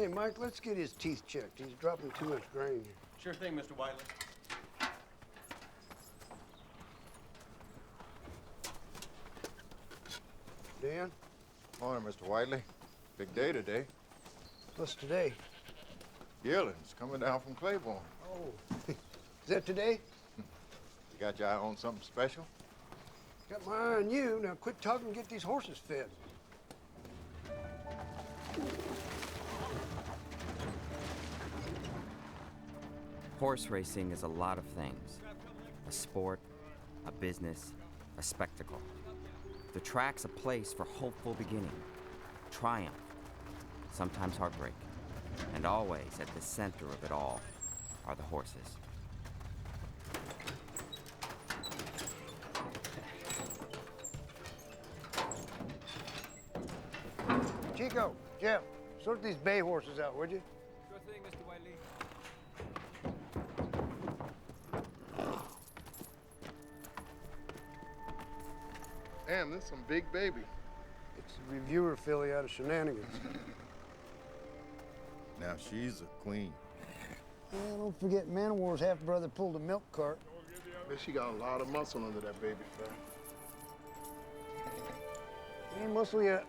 Hey, Mike, let's get his teeth checked. He's dropping too much grain here. Sure thing, Mr. Whiteley. Dan, Morning, Mr. Whiteley. Big day today. what's today? Yearling's coming down from Claiborne. Oh, is that today? You got your eye on something special? Got my eye on you. Now quit talking and get these horses fed. Horse racing is a lot of things. A sport, a business, a spectacle. The track's a place for hopeful beginning, triumph, sometimes heartbreak. And always at the center of it all are the horses. Chico, Jeff, sort these bay horses out, would you? Sure thing, Mr. Whiteley. Damn, this is some big baby. It's a reviewer filly out of Shenanigans. Now, she's a queen. Well, don't forget Man-O-War's half-brother pulled a milk cart. Bet she got a lot of muscle under that baby fat. Ain't muscle yet.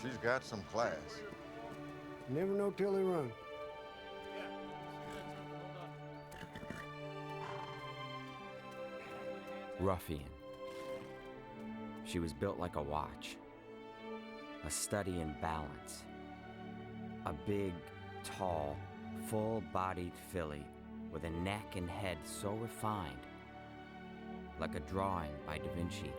She's got some class. Never know till they run. Ruffian. She was built like a watch, a study in balance. A big, tall, full-bodied filly with a neck and head so refined, like a drawing by Da Vinci.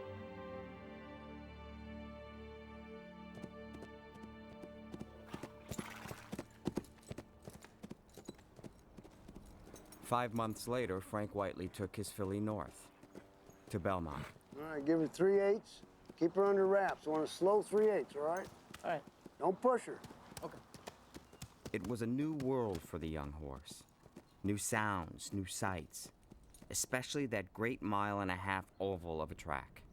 Five months later, Frank Whiteley took his filly north, to Belmont. All right, give her 3/8. Keep her under wraps. I want a slow 3/8, all right? All right. Don't push her. Okay. It was a new world for the young horse. New sounds, new sights, especially that great mile-and-a-half oval of a track.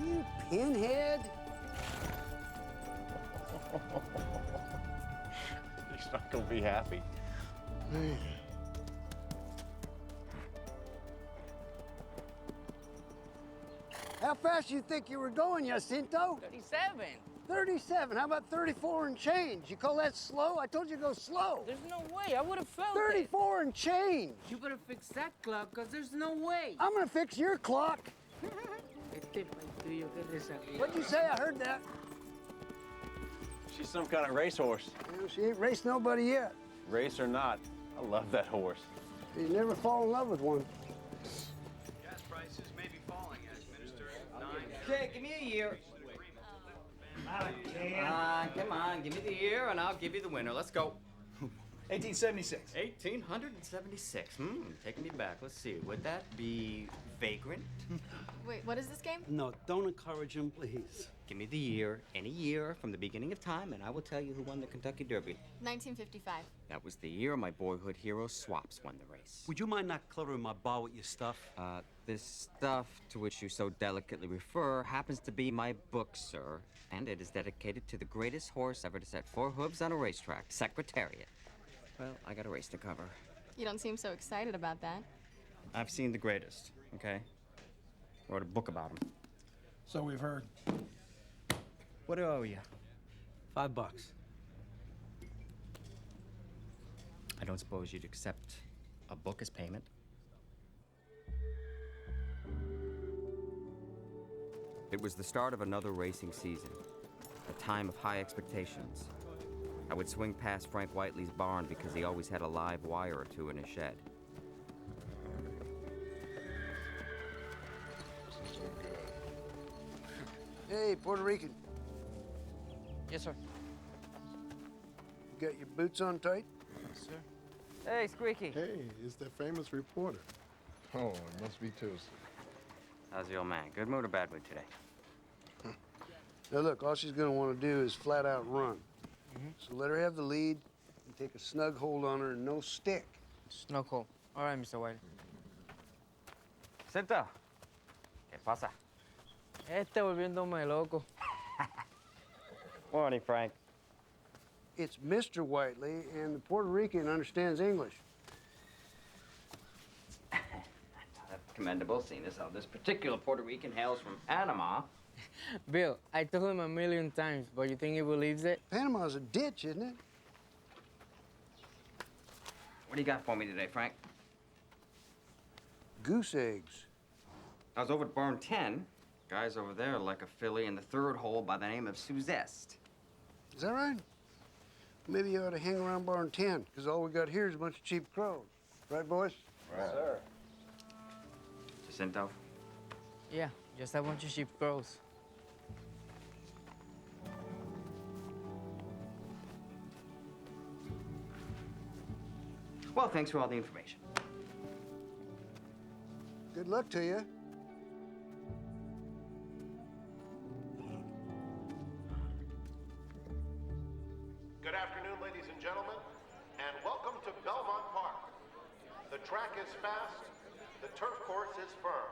You pinhead. He's not gonna be happy. How fast you think you were going, Jacinto? 37. 37. How about 34 and change? You call that slow? I told you to go slow. There's no way. I would have felt 34 and change. it. You better fix that clock, because there's no way. I'm gonna fix your clock. What'd you say? I heard that. She's some kind of racehorse. Well, she ain't raced nobody yet. Race or not, I love that horse. You never fall in love with one. Gas prices may be falling as Minister 9. Okay, give me a year. Come on, give me the year and I'll give you the winner. Let's go. 1876. 1876. Taking me back. Let's see. Would that be Vagrant? Wait, what is this game? No, don't encourage him, please. Give me the year, any year from the beginning of time, and I will tell you who won the Kentucky Derby. 1955. That was the year my boyhood hero Swaps won the race. Would you mind not cluttering my bar with your stuff? This stuff to which you so delicately refer happens to be my book, sir, and it is dedicated to the greatest horse ever to set four hooves on a racetrack, Secretariat. Well, I got a race to cover. You don't seem so excited about that. I've seen the greatest, okay? Wrote a book about him. So we've heard. What do I owe you? $5. I don't suppose you'd accept a book as payment? It was the start of another racing season, a time of high expectations. I would swing past Frank Whiteley's barn because he always had a live wire or two in his shed. This is good. Hey, Puerto Rican, Yes, sir. you got your boots on tight? Yes, sir. Hey, Squeaky. Hey, it's that famous reporter. Oh, it must be Tuesday. How's the old man? Good mood or bad mood today? Now look, all she's gonna want to do is flat out run. So let her have the lead and take a snug hold on her and no stick. Snug hole. All right, Mr. White. Cinta. ¿Qué pasa? Volviéndome loco. Morning, Frank. It's Mr. Whiteley, and the Puerto Rican understands English. Commendable, seeing as how this particular Puerto Rican hails from Panama. Bill, I told him a million times, but you think he believes it? Panama's a ditch, isn't it? What do you got for me today, Frank? Goose eggs. I was over at barn 10. Guys over there like a filly in the third hole by the name of Suzette. Is that right? Maybe you ought to hang around barn 10, because all we got here is a bunch of cheap crows. Right, boys? Right. Sir. Jacinto? Yeah, just a bunch of sheep crows. Well, thanks for all the information. Good luck to you. Good afternoon, ladies and gentlemen, and welcome to Belmont Park. The track is fast, the turf course is firm.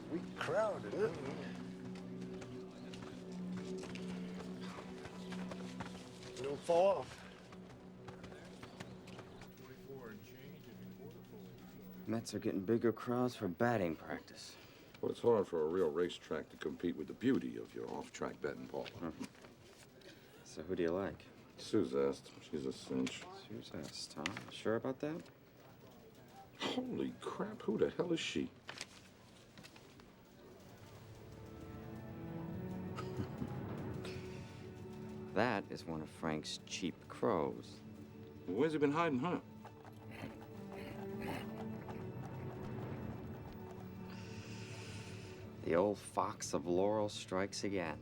Sweet crowd, isn't it? Don't fall off. Mets are getting bigger crowds for batting practice. Well, it's hard for a real racetrack to compete with the beauty of your off-track betting, Paul. So who do you like? Suzette, she's a cinch. Suzette, Tom. Sure about that? Holy crap, who the hell is she? That is one of Frank's cheap crows. Where's he been hiding, huh? The old fox of Laurel strikes again.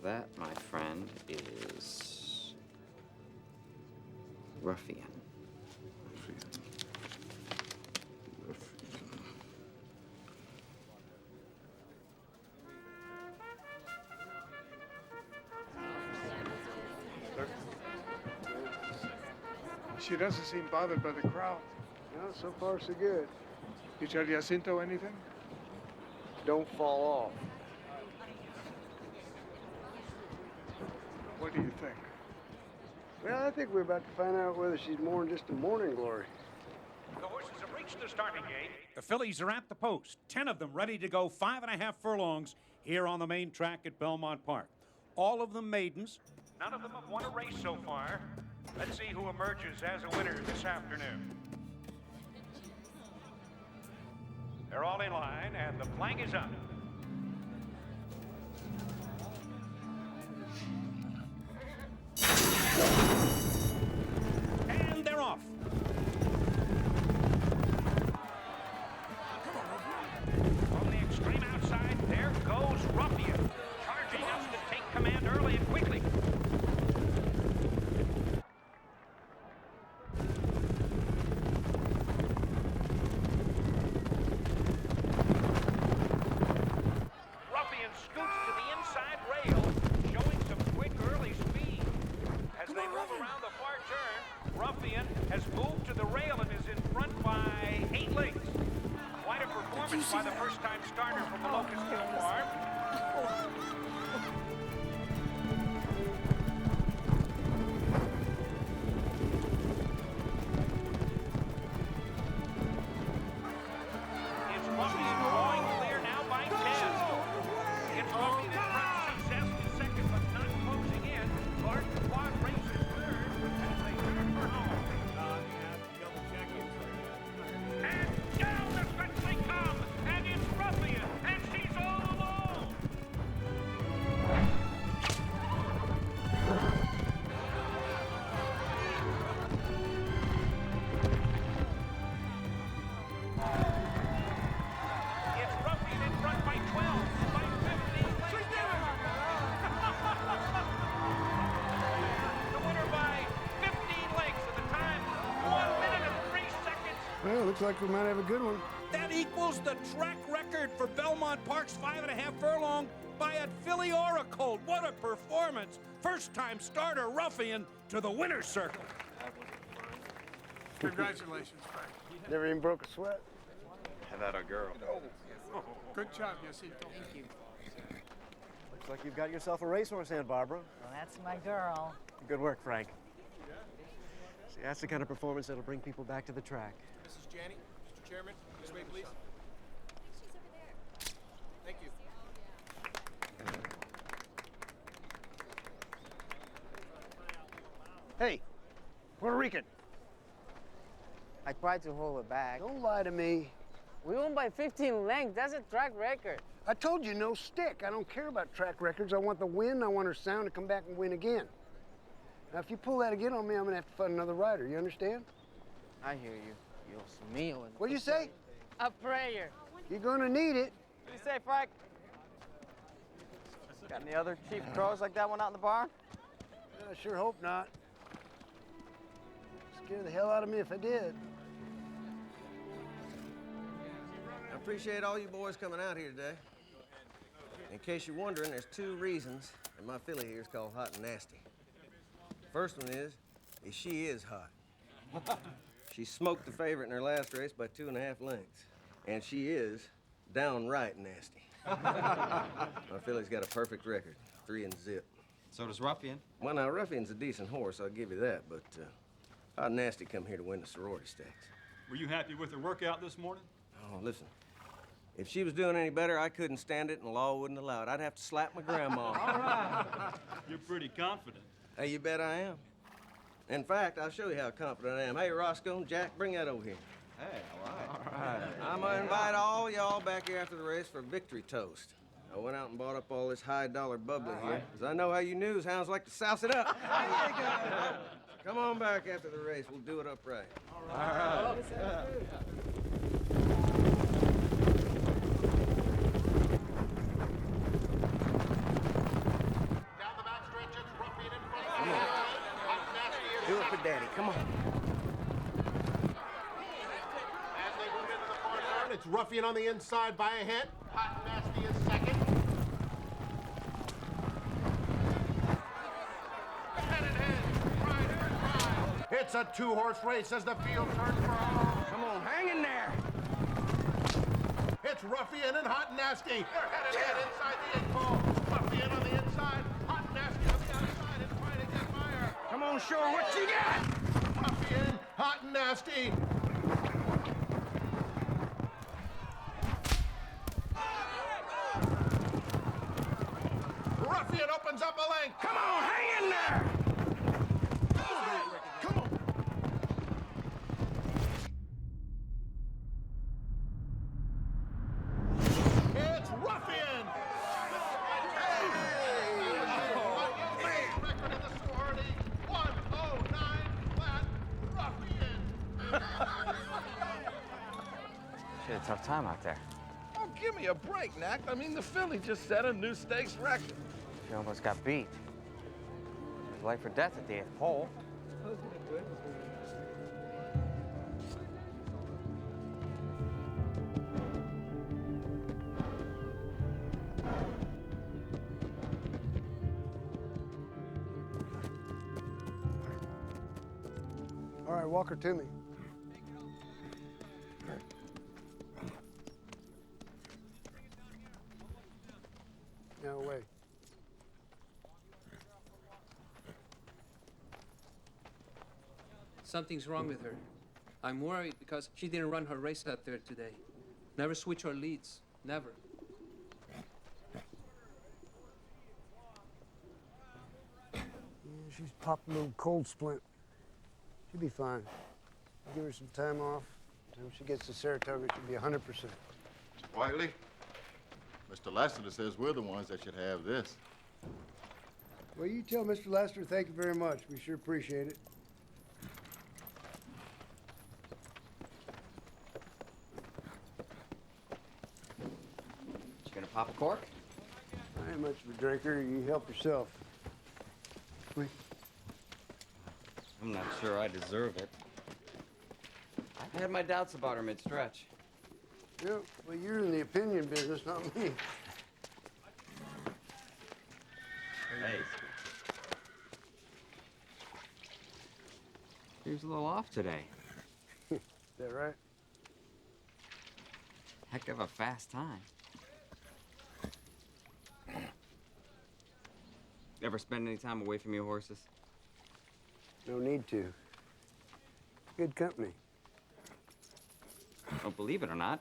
That, my friend, is Ruffian. She doesn't seem bothered by the crowd. No, so far so good. You tell Jacinto anything? Don't fall off. What do you think? Well, I think we're about to find out whether she's more than just a morning glory. The horses have reached the starting gate. The fillies are at the post. 10 of them ready to go 5.5 furlongs here on the main track at Belmont Park. All of them maidens. None of them have won a race so far. Let's see who emerges as a winner this afternoon. They're all in line, and the flag is up. And they're off. From the extreme outside, there goes Ruffian, charging us to take command early and quickly. by the first-time starter from the Locust Hill Farm. It's Ruffian going clear now by 10. It's Ruffian in front. Success is second, but not closing in. Gordon Quad races third as they turn for home. And down the stretch they come, and it's Ruffian, and she's all alone. It's Ruffian in front by 12, by 15. The winner by 15 lengths at the time, 1 minute and 3 seconds. Well, looks like we might have a good one. That equals the track record for Belmont Park's 5.5 furlong by a filly Oracle. What a performance. First-time starter Ruffian to the winner's circle. Congratulations, Frank. Never even broke a sweat. How about our girl? Good job, Jacinto. Thank you. Looks like you've got yourself a racehorse hand, Barbara. Well, that's my girl. Good work, Frank. See, that's the kind of performance that'll bring people back to the track. Mrs. Janney, Mr. Chairman, this way, please. Thank you. Hey, Puerto Rican, I tried to hold it back. don't lie to me. We won by 15 lengths. That's a track record. I told you no stick. I don't care about track records. I want the win. I want her sound to come back and win again. Now, if you pull that again on me, I'm gonna have to find another rider. You understand? I hear you. Dios mío. What'd you say? A prayer. You're gonna need it. What do you say, Frank? Got any other cheap crows like that one out in the barn? I sure hope not. Scare the hell out of me if I did. I appreciate all you boys coming out here today. In case you're wondering, there's 2 reasons that my filly here is called Hot and Nasty. First one is she is hot. She smoked the favorite in her last race by 2.5 lengths. And she is downright nasty. My filly's got a perfect record, 3 and zip. So does Ruffian. Well, now, Ruffian's a decent horse, I'll give you that, but Hot and Nasty come here to win the sorority stakes. Were you happy with her workout this morning? Oh, listen. If she was doing any better, I couldn't stand it, and the law wouldn't allow it. I'd have to slap my grandma. All right. You're pretty confident. Hey, you bet I am. In fact, I'll show you how confident I am. Hey, Roscoe, Jack, bring that over here. Hey, all right. I'm gonna invite all y'all back here after the race for a victory toast. I went out and bought up all this high-dollar bubbly here, because I know how you news hounds like to souse it up. Come on back after the race. We'll do it upright. All right. Down the backstretch, it's Ruffian in front of the Hot and Nasty is Do it for second. Daddy. Come on. As they move into the far turn, it's Ruffian on the inside by a head. Hot and Nasty is second. Head in head, ride for ride. It's a 2-horse race as the field turns for home. Come on, hang in there. It's Ruffian and Hot and Nasty. They're head in head inside the 8 pole. Ruffian on the inside, Hot and Nasty on the outside and trying to get by her. Come on, Shore, what you got? Ruffian, Hot and Nasty. Ruffian opens up a length. Come on, hang in there. Come on. It's Ruffian. Record in the sorority, 109 flat. Ruffian. She had a tough time out there. Oh, give me a break, Knack. I mean, the filly just set a new stakes record. She almost got beat. It was life or death at the 8th hole. All right, walk her to me. Something's wrong with her. I'm worried because she didn't run her race out there today. Never switch her leads. Never. Yeah, she's popped a little cold splint. She'll be fine. Give her some time off. When she gets to Saratoga, she'll be 100%. Whiteley, Mr. Lassiter says we're the ones that should have this. Well, you tell Mr. Lassiter thank you very much. We sure appreciate it. You gonna pop a cork? I ain't much of a drinker. You help yourself. I'm not sure I deserve it. I've had my doubts about her mid-stretch. Yeah, well, you're in the opinion business, not me. Hey. She was a little off today. Is that right? Heck of a fast time. Ever spend any time away from your horses? No need to. Good company. Oh, believe it or not,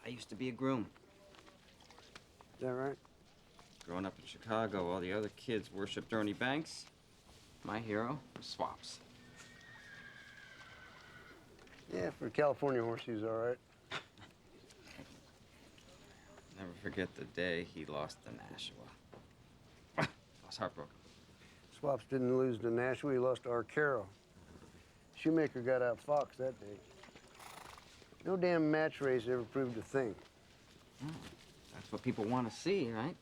I used to be a groom. Is that right? Growing up in Chicago, all the other kids worshipped Ernie Banks. My hero was Swaps. Yeah, for a California horse, he's all right. Never forget the day he lost to Nashua. I was heartbroken. Swaps didn't lose to Nashua, he lost to Arcaro. Shoemaker got out Fox that day. No damn match race ever proved a thing. Oh, that's what people want to see, right?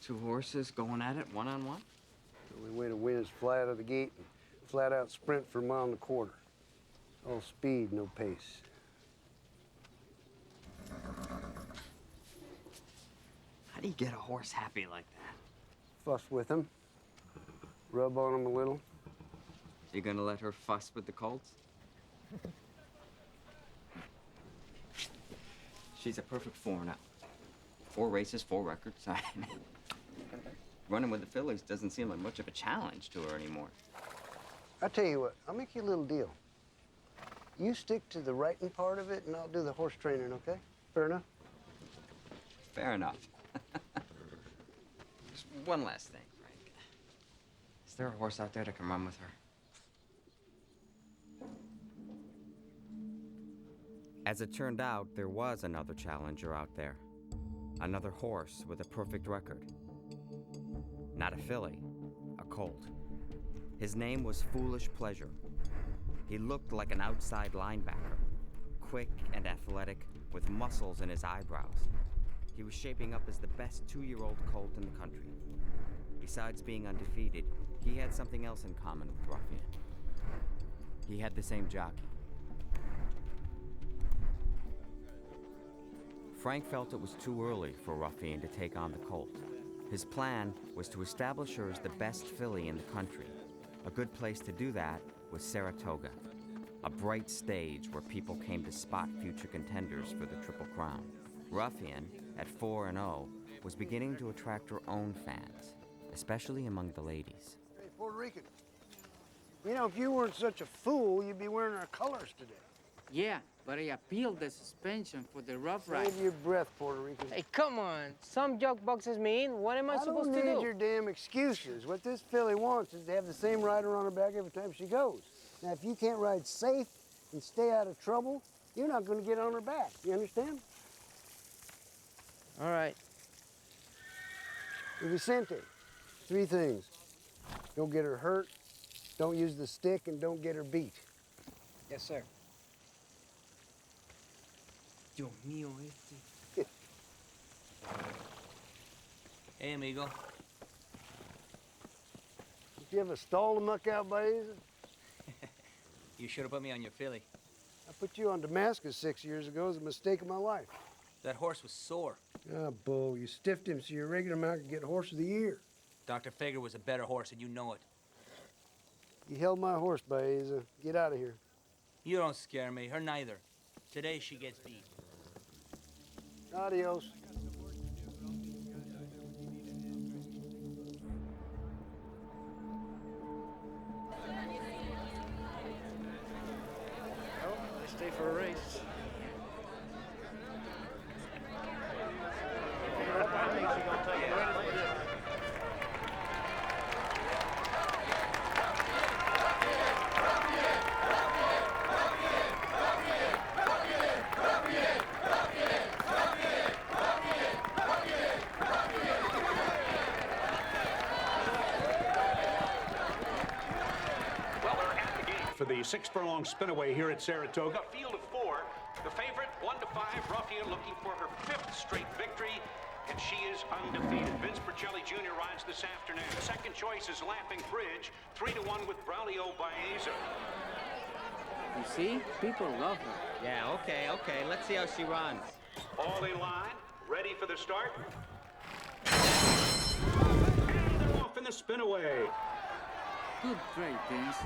Two horses going at it one-on-one. The only way to win is fly out of the gate and flat out sprint for a mile and a quarter. All speed, no pace. How do you get a horse happy like that? Fuss with him. Rub on him a little. You gonna let her fuss with the colts? She's a perfect 4-0. 4 races, 4 records. Running with the fillies doesn't seem like much of a challenge to her anymore. I tell you what, I'll make you a little deal. You stick to the writing part of it, and I'll do the horse training, okay? Fair enough? Fair enough. Just one last thing, Frank. Is there a horse out there that can run with her? As it turned out, there was another challenger out there. Another horse with a perfect record. Not a filly, a colt. His name was Foolish Pleasure. He looked like an outside linebacker, quick and athletic, with muscles in his eyebrows. He was shaping up as the best 2-year-old colt in the country. Besides being undefeated, he had something else in common with Ruffian. He had the same jockey. Frank felt it was too early for Ruffian to take on the colt. His plan was to establish her as the best filly in the country. A good place to do that was Saratoga, a bright stage where people came to spot future contenders for the Triple Crown. Ruffian, at 4-0, was beginning to attract her own fans, especially among the ladies. Hey, Puerto Rican. You know, if you weren't such a fool, you'd be wearing our colors today. Yeah, but I appealed the suspension for the rough ride. Save your breath, Puerto Rican. Hey, come on. Some joke boxes me in. What am I supposed to do? I don't need your damn excuses. What this filly wants is to have the same rider on her back every time she goes. Now, if you can't ride safe and stay out of trouble, you're not going to get on her back. You understand? All right. Vicente, 3 things. Don't get her hurt, don't use the stick, and don't get her beat. Yes, sir. Dios mío, este. Hey, amigo. Did you ever stall the muck out by Isa? You should have put me on your filly. I put you on Damascus 6 years ago as a mistake of my life. That horse was sore. Ah, Bo, you stiffed him so your regular mount could get Horse of the Year. Dr. Fager was a better horse, and you know it. You held my horse, Baeza. Get out of here. You don't scare me. Her neither. Today she gets beat. Adios. for a race. For the 6 furlong spinaway here at Saratoga. A field of 4. The favorite, 1-5, Ruffian, looking for her 5th straight victory, and she is undefeated. Vince Bercelli Jr. rides this afternoon. Second choice is Laughing Bridge, 3-1 with Braulio Baeza. You see? People love her. Yeah, okay. Let's see how she runs. All in line, ready for the start. And they're off in the spinaway. Good trade, Vince.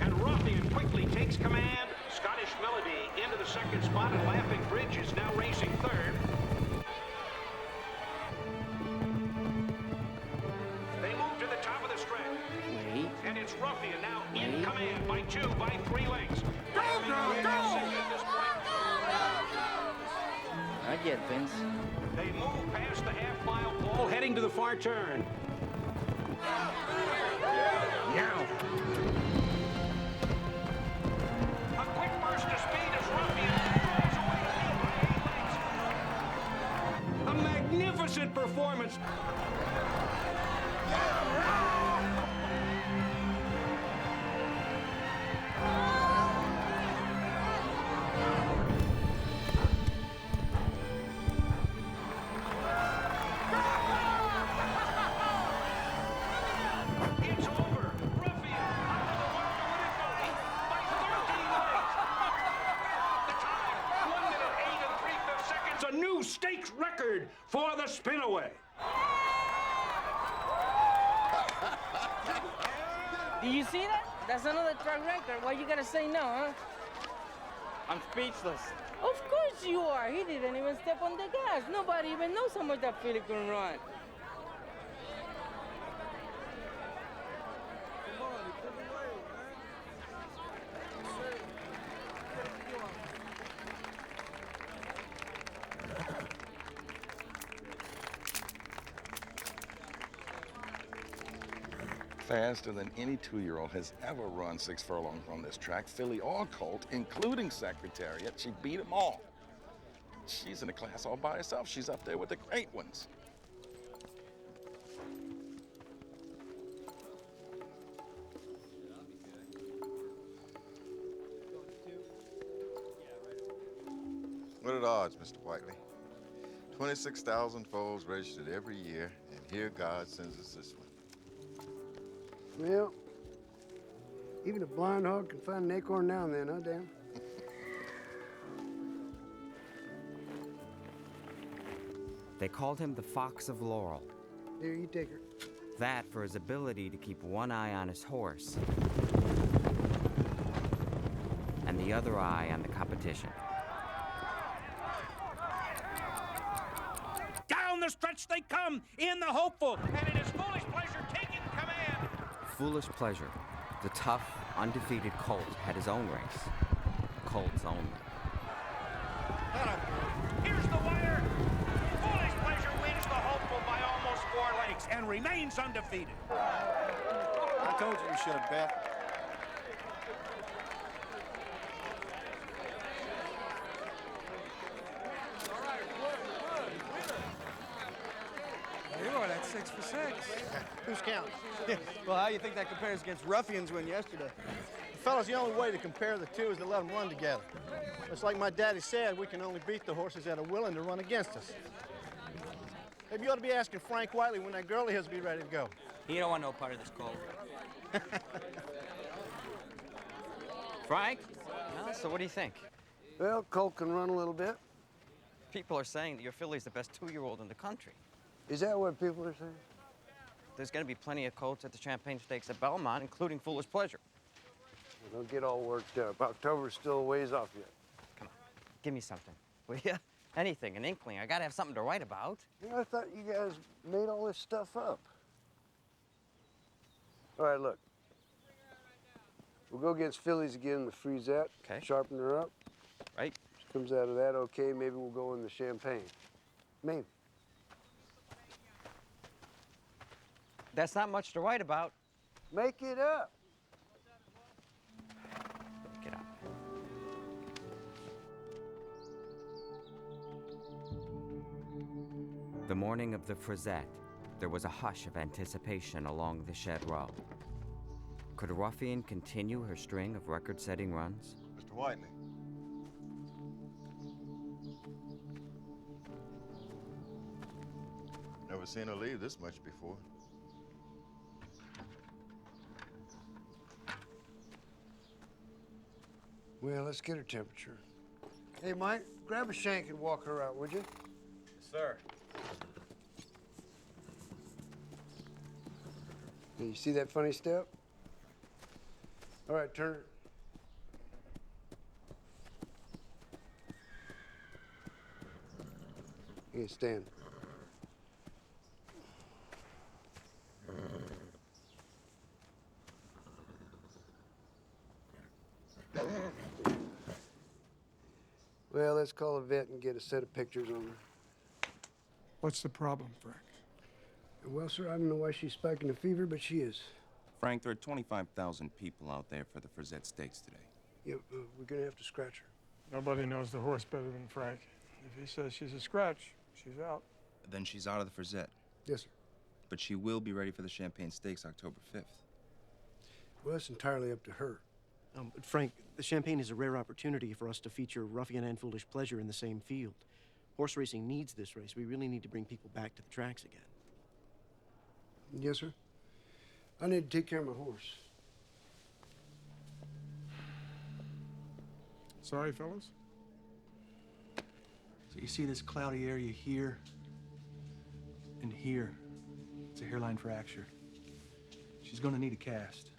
And Ruffian quickly takes command. Scottish Melody into the second spot, and Laughing Bridge is now racing third. They move to the top of the stretch. Wait. And it's Ruffian now in command by 2, by 3 lengths. Go, Not yet, Vince. They move past the half-mile pole, heading to the far turn. Now. A quick burst of speed as Ruffian drives away to lead by 8 lengths. A magnificent performance. It's over. Ruffian under the wire with it going by 13 lengths. The time, 1 minute 8 3/5 seconds. A new stakes record for the spinaway. Do you see that? That's another track record. Why you gotta say no, huh? I'm speechless. Of course you are. He didn't even step on the gas. Nobody even knows how much that filly can run. Faster than any 2-year-old has ever run 6 furlongs on this track, filly or colt, including Secretariat. She beat them all. She's in a class all by herself. She's up there with the great ones. What are the odds, Mr. Whiteley? 26,000 foals registered every year, and here God sends us this one. Well, even a blind hog can find an acorn now and then, huh, Dan? They called him the Fox of Laurel. Here, you take her. That for his ability to keep one eye on his horse and the other eye on the competition. Down the stretch they come in the hopeful, and it is Foolish Pleasure taking command. Foolish Pleasure, the tough, undefeated colt, had his own race. Colts only. Here's the wire. Foolish Pleasure wins the hopeful by almost 4 lengths and remains undefeated. I told you we should have bet. Leroy, that's 6 for 6. Who's counting? Well, how do you think that compares against Ruffian's win yesterday? Fellas, the only way to compare the two is to let them run together. It's like my daddy said, we can only beat the horses that are willing to run against us. Maybe you ought to be asking Frank Whiteley when that girl of his will be ready to go. He don't want no part of this call. Frank? Well, so what do you think? Well, Colt can run a little bit. People are saying that your filly's the best 2-year-old in the country. Is that what people are saying? There's going to be plenty of colts at the Champagne Stakes at Belmont, including Foolish Pleasure. Well, don't get all worked up. October's still a ways off yet. Come on, give me something, will you? Anything, an inkling. I got to have something to write about. You know, I thought you guys made all this stuff up. All right, look. We'll go against fillies again in the Frisette. Okay. Sharpen her up. Right. She comes out of that okay. Maybe we'll go in the Champagne. Maybe. That's not much to write about. Make it up. Get out. The morning of the Frisette, there was a hush of anticipation along the shed row. Could Ruffian continue her string of record-setting runs? Mr. Whiteley. Never seen her leave this much before. Well, let's get her temperature. Hey, Mike, grab a shank and walk her out, would you? Yes, sir. Hey, you see that funny step? All right, turn her. Hey, stand. Well, let's call a vet and get a set of pictures on her. What's the problem, Frank? Well, sir, I don't know why she's spiking a fever, but she is. Frank, there are 25,000 people out there for the Frisette Stakes today. Yeah, we're gonna have to scratch her. Nobody knows the horse better than Frank. If he says she's a scratch, she's out. Then she's out of the Frisette. Yes, sir. But she will be ready for the Champagne Stakes October 5th. Well, that's entirely up to her. But Frank, the Champagne is a rare opportunity for us to feature Ruffian and Foolish Pleasure in the same field. Horse racing needs this race. We really need to bring people back to the tracks again. Yes, sir. I need to take care of my horse. Sorry, fellas? So you see this cloudy area here and here. It's a hairline fracture. She's gonna need a cast.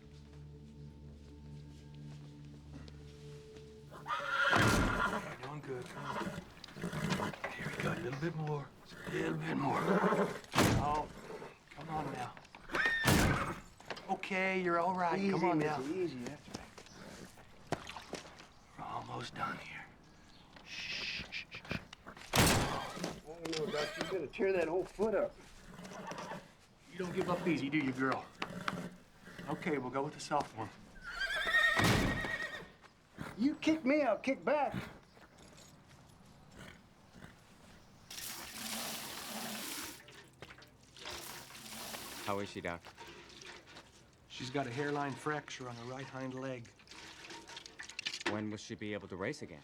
You're doing good. Here we go, a little bit more. A little bit more. Oh, come on now. Okay, you're all right. Easy, Come on Missy, now. easy. We're almost done here. I don't know, Doctor. You're gonna tear that whole foot up. You don't give up easy, do you, girl? Okay, we'll go with the soft one. You kick me, I'll kick back. How is she, Doc? She's got a hairline fracture on her right hind leg. When will she be able to race again?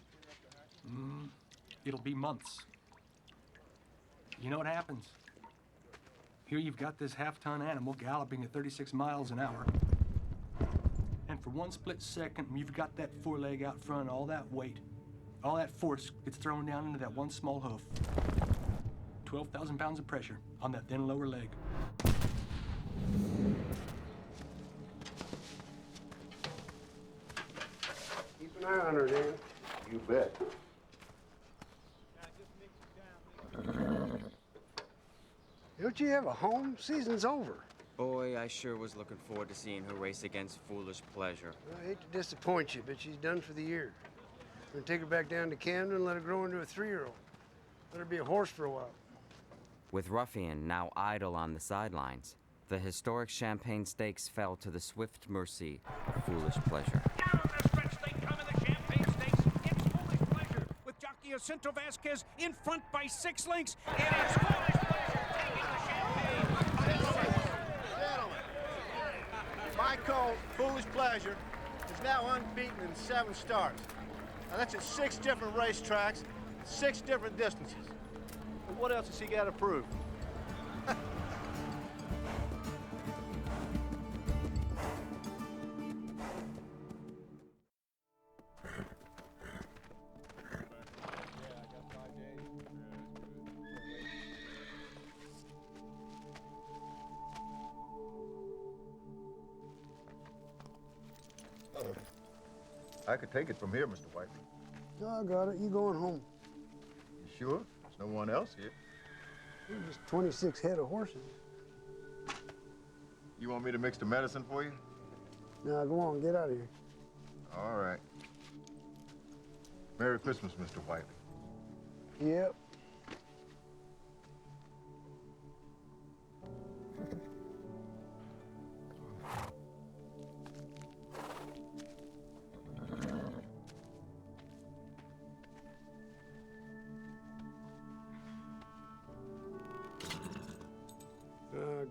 It'll be months. You know what happens? Here you've got this half-ton animal galloping at 36 miles an hour. And for one split second, you've got that foreleg out front, all that weight, all that force gets thrown down into that one small hoof. 12,000 pounds of pressure on that thin lower leg. Keep an eye on her, Dan. You bet. Don't you have a home? Season's over. Boy, I sure was looking forward to seeing her race against Foolish Pleasure. I hate to disappoint you, but she's done for the year. We're gonna take her back down to Camden and let her grow into a 3-year-old. Let her be a horse for a while. With Ruffian now idle on the sidelines, the historic Champagne Stakes fell to the swift mercy of Foolish Pleasure. Down the stretch they come in the Champagne Stakes. It's Foolish Pleasure with jockey Jacinto Vasquez in front by 6 lengths. It is Foolish Pleasure taking the Champagne. Gentlemen, my colt, Foolish Pleasure, is now unbeaten in 7 starts. Now that's at 6 different racetracks, 6 different distances. And what else has he got to prove? I could take it from here, Mr. Whiteley. No, I got it. You going home. You sure? There's no one else here. There's just 26 head of horses. You want me to mix the medicine for you? Now, go on. Get out of here. All right. Merry Christmas, Mr. Whiteley. Yep.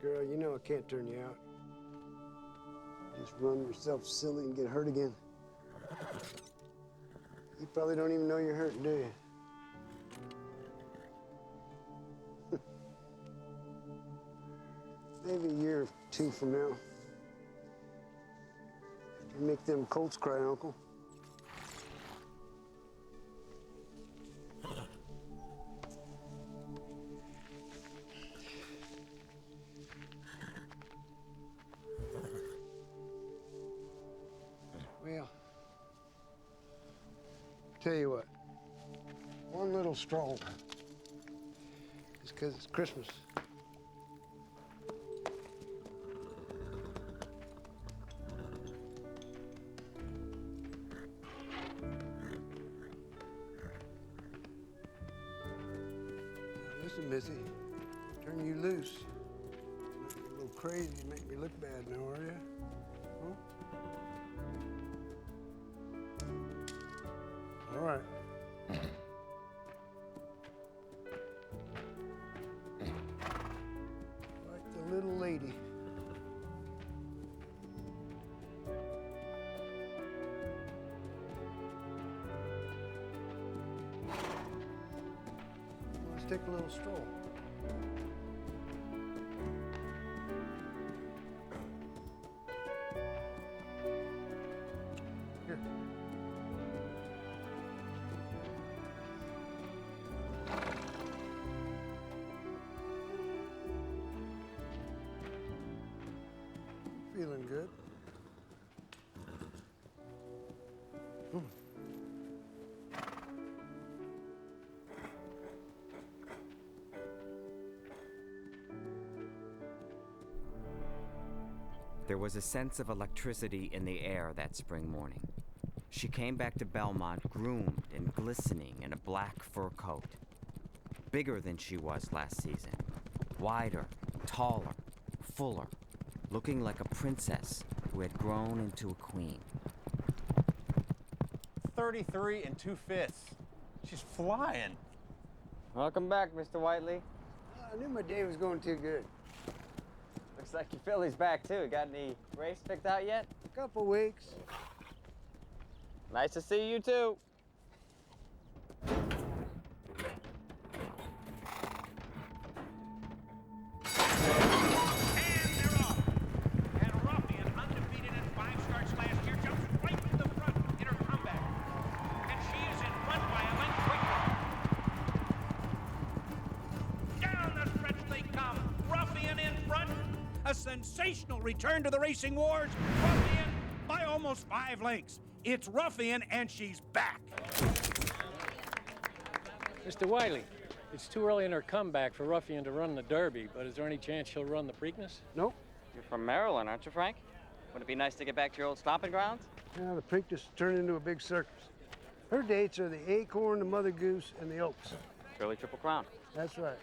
Girl, you know I can't turn you out. Just run yourself silly and get hurt again. You probably don't even know you're hurting, do you? Maybe a year or two from now. You make them colts cry, Uncle. Well, tell you what, one little stroll, just because it's Christmas. Now, listen, Missy, turn you loose. You're a little crazy, you make me look bad now, are you? Huh? All right. Like the little lady. Let's take a little stroll. Here. Feeling good. There was a sense of electricity in the air that spring morning. She came back to Belmont groomed and glistening in a black fur coat. Bigger than she was last season. Wider, taller, fuller, looking like a princess who had grown into a queen. 33 2/5. She's flying. Welcome back, Mr. Whiteley. I knew my day was going too good. Looks like your filly's back, too. Got any race picked out yet? Couple weeks. Nice to see you, too. A sensational return to the racing wars. Ruffian by almost 5 lengths. It's Ruffian, and she's back. Mr. Whiteley, it's too early in her comeback for Ruffian to run the Derby, but is there any chance she'll run the Preakness? Nope. You're from Maryland, aren't you, Frank? Would it be nice to get back to your old stomping grounds? Yeah, the Preakness turned into a big circus. Her dates are the Acorn, the Mother Goose, and the Oaks. Shirley Triple Crown. That's right.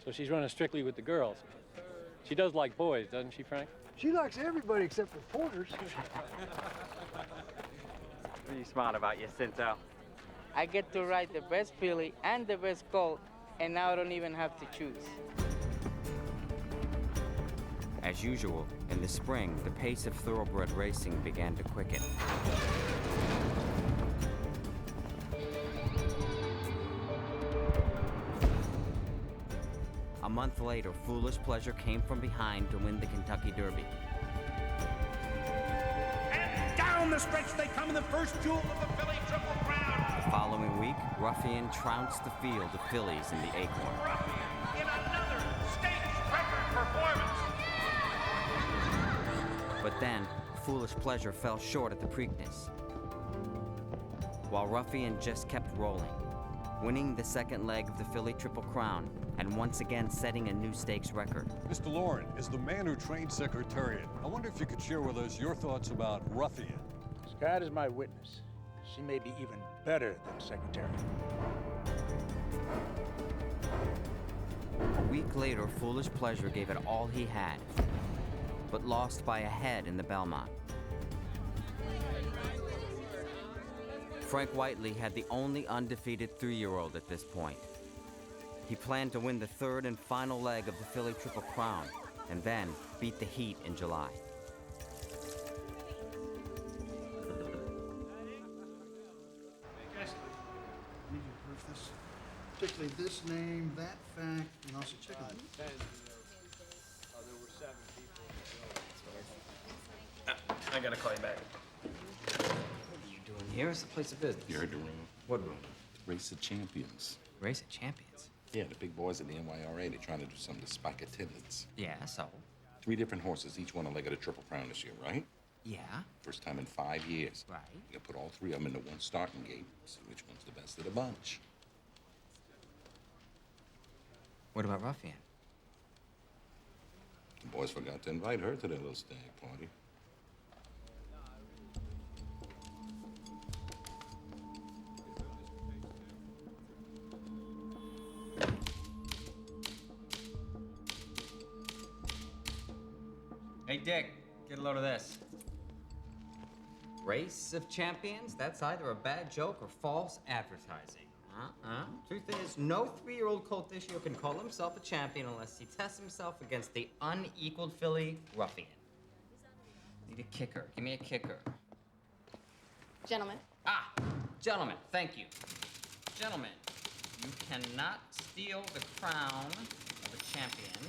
So she's running strictly with the girls. She does like boys, doesn't she, Frank? She likes everybody except for porters. What are you smart about, you Cinto? I get to ride the best filly and the best colt, and now I don't even have to choose. As usual, in the spring, the pace of thoroughbred racing began to quicken. A month later, Foolish Pleasure came from behind to win the Kentucky Derby. And down the stretch they come in the first jewel of the filly Triple Crown. The following week, Ruffian trounced the field of fillies in the Acorn. Ruffian in another stage record performance. But then, Foolish Pleasure fell short at the Preakness, while Ruffian just kept rolling, winning the second leg of the filly Triple Crown and once again setting a new stakes record. Mr. Lauren, as the man who trained Secretariat, I wonder if you could share with us your thoughts about Ruffian. It's God is my witness. She may be even better than Secretary. A week later, Foolish Pleasure gave it all he had, but lost by a head in the Belmont. Frank Whiteley had the only undefeated 3-year-old at this point. He planned to win the third and final leg of the Philly Triple Crown, and then beat the Heat in July. Guys, I need you to proof this. Particularly this name, that fact, and also check on it. There were 7 people. I gotta call you back. What are you doing here? It's the place of business. You heard the room. What room? Race of Champions. Race of Champions? Yeah, the big boys at the NYRA, they're trying to do something to spike attendance. Yeah, so? 3 different horses, each won a leg of the Triple Crown this year, right? Yeah. First time in 5 years. Right. You put all 3 of them into one starting gate, see which one's the best of the bunch. What about Ruffian? The boys forgot to invite her to their little stag party. Hey, Dick, get a load of this. Race of Champions? That's either a bad joke or false advertising. Truth is, no 3-year-old colt this year can call himself a champion unless he tests himself against the unequaled filly Ruffian. Need a kicker. Give me a kicker. Gentlemen. Gentlemen, thank you. Gentlemen, you cannot steal the crown of a champion.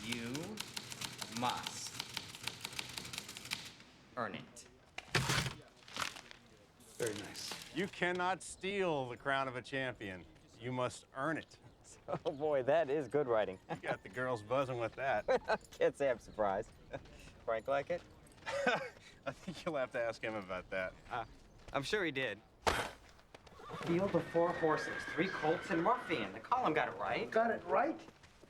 You must earn it. Very nice. You cannot steal the crown of a champion. You must earn it. Oh boy, that is good writing. You got the girls buzzing with that. Can't say I'm surprised. Frank like it? I think you'll have to ask him about that. I'm sure he did. Field of 4 horses, 3 colts and Ruffian. The column got it right. Got it right?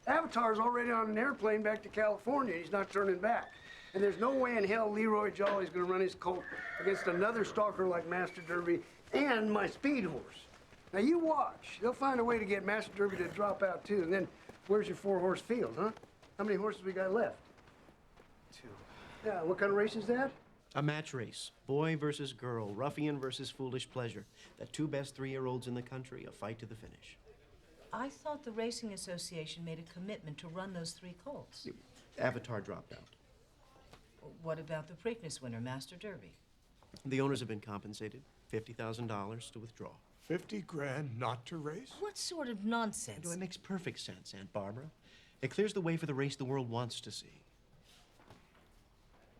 Avatar's already on an airplane back to California. He's not turning back. And there's no way in hell Leroy Jolly's gonna run his colt against another stalker like Master Derby and my speed horse. Now you watch. They'll find a way to get Master Derby to drop out too. And then where's your 4-horse field, huh? How many horses we got left? 2. Yeah, what kind of race is that? A match race. Boy versus girl. Ruffian versus Foolish Pleasure. The 2 best 3-year-olds in the country. A fight to the finish. I thought the Racing Association made a commitment to run those 3 colts. Avatar dropped out. What about the Preakness winner, Master Derby? The owners have been compensated. $50,000 to withdraw. 50 grand not to race? What sort of nonsense? It makes perfect sense, Aunt Barbara. It clears the way for the race the world wants to see.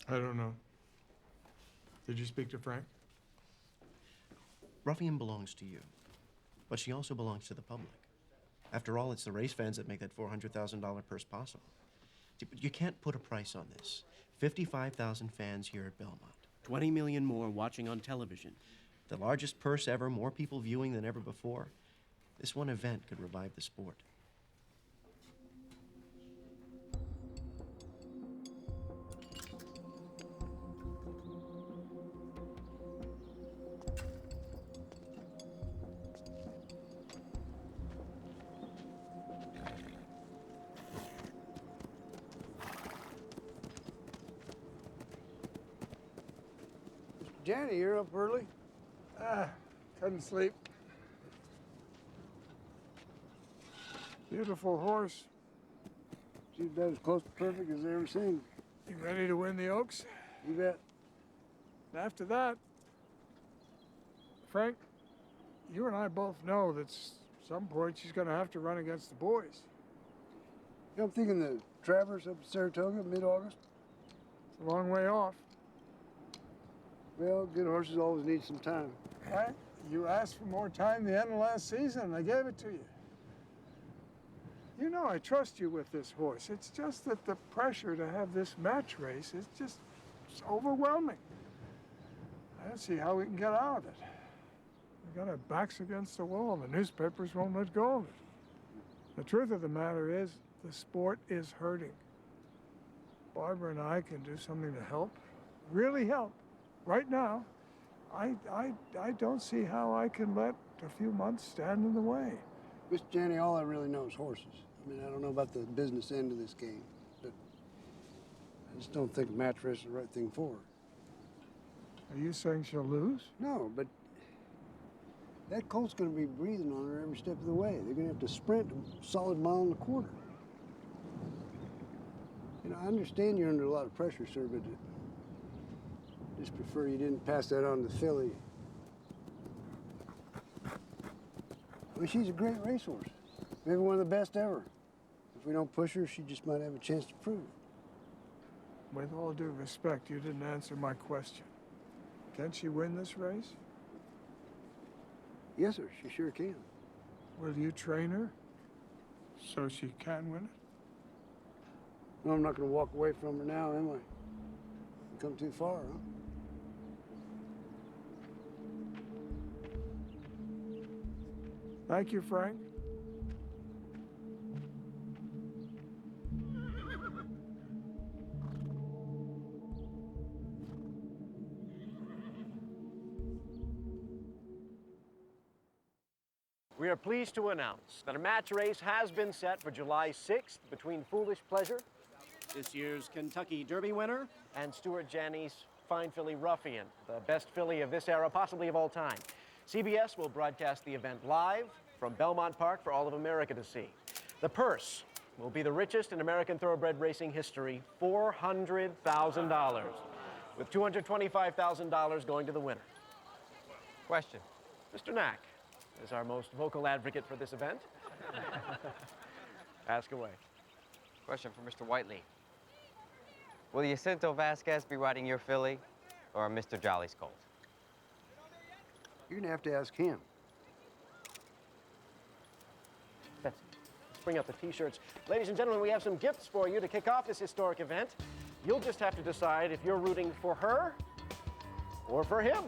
I don't know. Did you speak to Frank? Ruffian belongs to you, but she also belongs to the public. After all, it's the race fans that make that $400,000 purse possible. But you can't put a price on this. 55,000 fans here at Belmont. 20 million more watching on television. The largest purse ever, more people viewing than ever before. This one event could revive the sport. Danny, you're up early? Couldn't sleep. Beautiful horse. She's about as close to perfect as I've ever seen. You ready to win the Oaks? You bet. And after that, Frank, you and I both know that at some point she's going to have to run against the boys. You know, I'm thinking the Travers up at Saratoga, mid-August. It's a long way off. Well, good horses always need some time. Right? You asked for more time the end of last season, and I gave it to you. You know I trust you with this horse. It's just that the pressure to have this match race is just overwhelming. I don't see how we can get out of it. We've got our backs against the wall. The newspapers won't let go of it. The truth of the matter is, the sport is hurting. Barbara and I can do something to help. really help right now, I don't see how I can let a few months stand in the way. Mr. Janney, all I really know is horses. I mean, I don't know about the business end of this game, but I just don't think a match race is the right thing for her. Are you saying she'll lose? No, but that colt's going to be breathing on her every step of the way. They're going to have to sprint a solid mile and a quarter. You know, I understand you're under a lot of pressure, sir, but I just prefer you didn't pass that on to Philly. I mean, she's a great racehorse. Maybe one of the best ever. If we don't push her, she just might have a chance to prove it. With all due respect, you didn't answer my question. Can she win this race? Yes, sir, she sure can. Will you train her so she can win it? No, I'm not going to walk away from her now, am I? Come too far, huh? Thank you, Frank. We are pleased to announce that a match race has been set for July 6th between Foolish Pleasure, this year's Kentucky Derby winner, and Stuart Janney's fine filly Ruffian, the best filly of this era, possibly of all time. CBS will broadcast the event live from Belmont Park for all of America to see. The purse will be the richest in American thoroughbred racing history, $400,000, with $225,000 going to the winner. Question. Mr. Knack is our most vocal advocate for this event. Ask away. Question for Mr. Whiteley. Will Jacinto Vasquez be riding your filly or Mr. Jolly's colt? You're going to have to ask him. Betsy, let's bring out the T-shirts. Ladies and gentlemen, we have some gifts for you to kick off this historic event. You'll just have to decide if you're rooting for her or for him.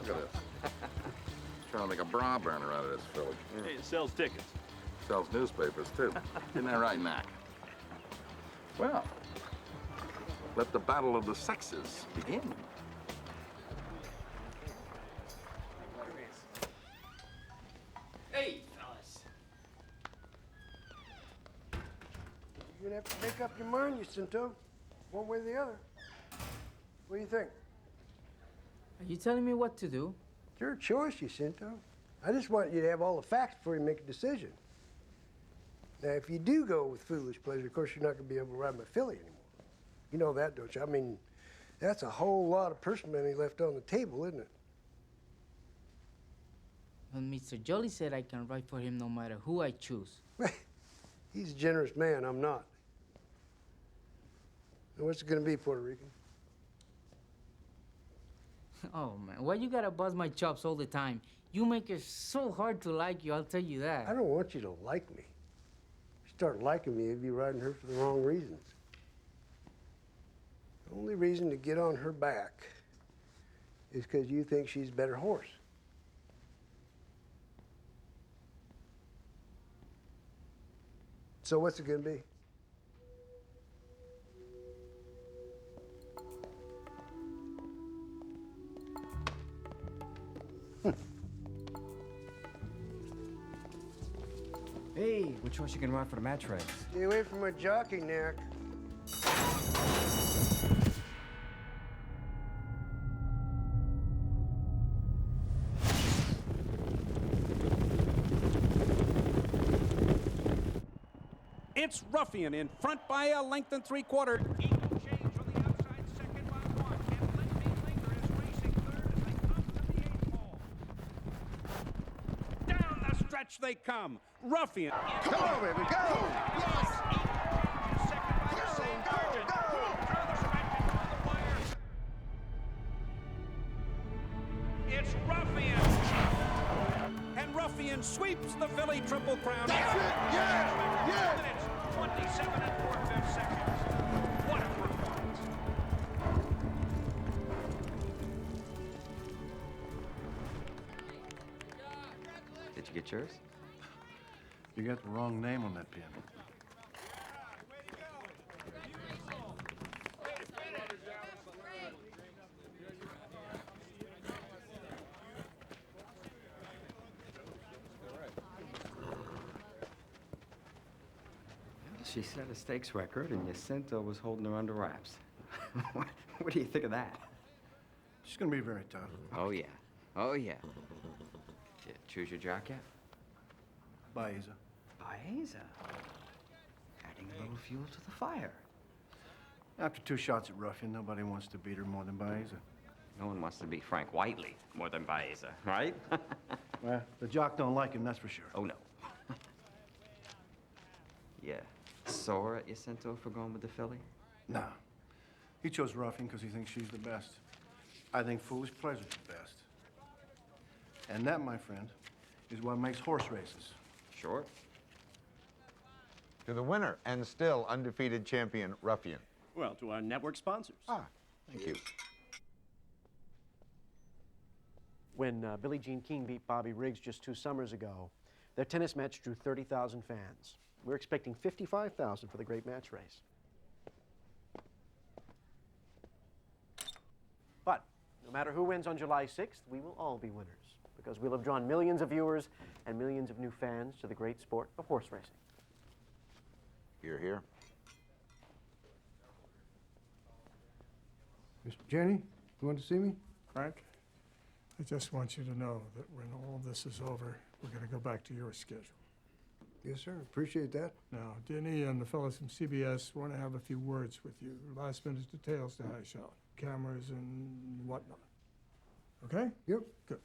Look at this. Trying to make a bra burner out of this filly. Hey, it sells tickets. Sells newspapers, too. Isn't that right, Mac? Well, let the battle of the sexes begin. Hey, fellas. You're going to have to make up your mind, Jacinto. One way or the other. What do you think? Are you telling me what to do? It's your choice, Jacinto. I just want you to have all the facts before you make a decision. Now, if you do go with Foolish Pleasure, of course, you're not going to be able to ride my filly anymore. You know that, don't you? I mean, that's a whole lot of purse money left on the table, isn't it? Well, Mr. Jolly said I can ride for him no matter who I choose. He's a generous man. I'm not. And what's it going to be, Puerto Rican? Oh, man, why you gotta buzz my chops all the time? You make it so hard to like you, I'll tell you that. I don't want you to like me. If you start liking me, you'd be riding her for the wrong reasons. The only reason to get on her back is because you think she's a better horse. So what's it gonna be? Hey, which horse you gonna ride for the match race? Stay away from my jockey, Nick. It's Ruffian in front by a length and 3/4. Even change from the outside, second by one. And Let Me Linger is racing third as they come to the 8th hole. Down the stretch they come. Ruffian. Come on, baby, go! Yes! Second by the same margin. Through the stretch and on the wire. It's Ruffian. And Ruffian sweeps the filly Triple Crown. That's it! Yeah! Yeah! 27 and 4/5 seconds. What a performance. Did you get yours? You got the wrong name on that pin. She set a stakes record, and Jacinto was holding her under wraps. What do you think of that? She's gonna be very tough. Oh, yeah. Oh, yeah. Did you choose your jock yet? Baeza. Baeza. Adding a little fuel to the fire. After 2 shots at Ruffian, nobody wants to beat her more than Baeza. No one wants to beat Frank Whiteley more than Baeza, right? Well, the jock don't like him, that's for sure. Oh, no. Yeah. Sore at Jacinto for going with the filly? No. He chose Ruffian because he thinks she's the best. I think Foolish Pleasure's the best. And that, my friend, is what makes horse races. Sure. To the winner and still undefeated champion, Ruffian. Well, to our network sponsors. Ah, thank you. When Billie Jean King beat Bobby Riggs just 2 summers ago, their tennis match drew 30,000 fans. We're expecting 55,000 for the great match race. But no matter who wins on July 6th, we will all be winners because we'll have drawn millions of viewers and millions of new fans to the great sport of horse racing. Hear, hear. Mr. Jenny, you want to see me? Frank, I just want you to know that when all this is over, we're going to go back to your schedule. Yes, sir. Appreciate that. Now, Denny and the fellows from CBS want to have a few words with you. Last-minute details to hash out. Cameras and whatnot. Okay? Yep. Good.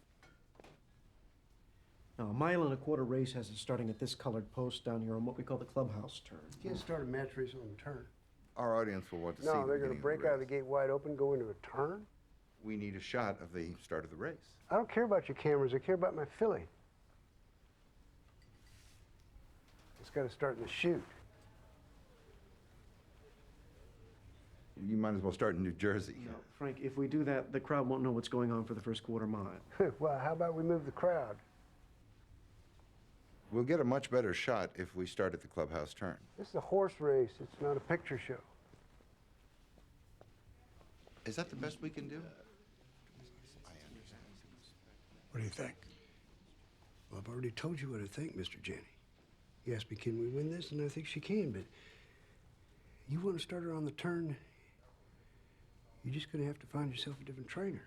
Now, a 1.25 mile race has it starting at this colored post down here on what we call the clubhouse turn. You can't start a match race on a turn. Our audience will want to see No, the they're going to beginning break of the out of the race. gate wide open, go into a turn. We need a shot of the start of the race. I don't care about your cameras. I care about my filly. It's got to start in the chute. You might as well start in New Jersey. No, Frank, if we do that, the crowd won't know what's going on for the first quarter mile. Well, how about we move the crowd? We'll get a much better shot if we start at the clubhouse turn. This is a horse race. It's not a picture show. Is that the best we can do? What do you think? Well, I've already told you what I think, Mr. Jenny. You asked me, can we win this? And I think she can, but you want to start her on the turn, you're just going to have to find yourself a different trainer.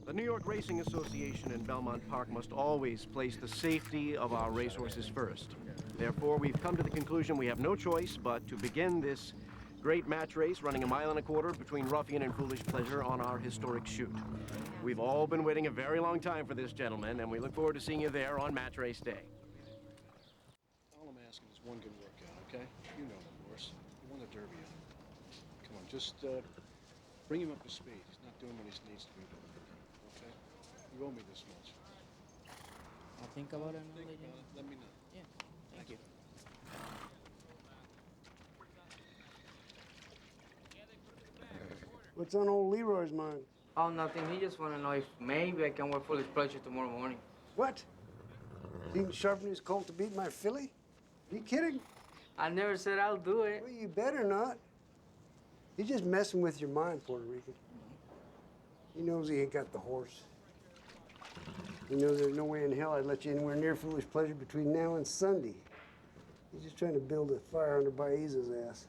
The New York Racing Association in Belmont Park must always place the safety of our racehorses first. Therefore, we've come to the conclusion we have no choice but to begin this great match race running a 1.25 miles between Ruffian and Foolish Pleasure on our historic chute. We've all been waiting a very long time for this, gentlemen, and we look forward to seeing you there on match race day. All I'm asking is one good workout, okay? You know the horse. You won the Derby. Come on, just bring him up to speed. He's not doing what he needs to be doing. Okay? You owe me this much. I'll think about it. Think about it. Let me know. Yeah, thank you. What's on old Leroy's mind? Oh, nothing. He just want to know if maybe I can work Foolish Pleasure tomorrow morning. What? He didn't sharpen his colt to beat my filly? Are you kidding? I never said I'll do it. Well, you better not. He's just messing with your mind, Puerto Rican. He knows he ain't got the horse. He knows there's no way in hell I'd let you anywhere near Foolish Pleasure between now and Sunday. He's just trying to build a fire under Baeza's ass.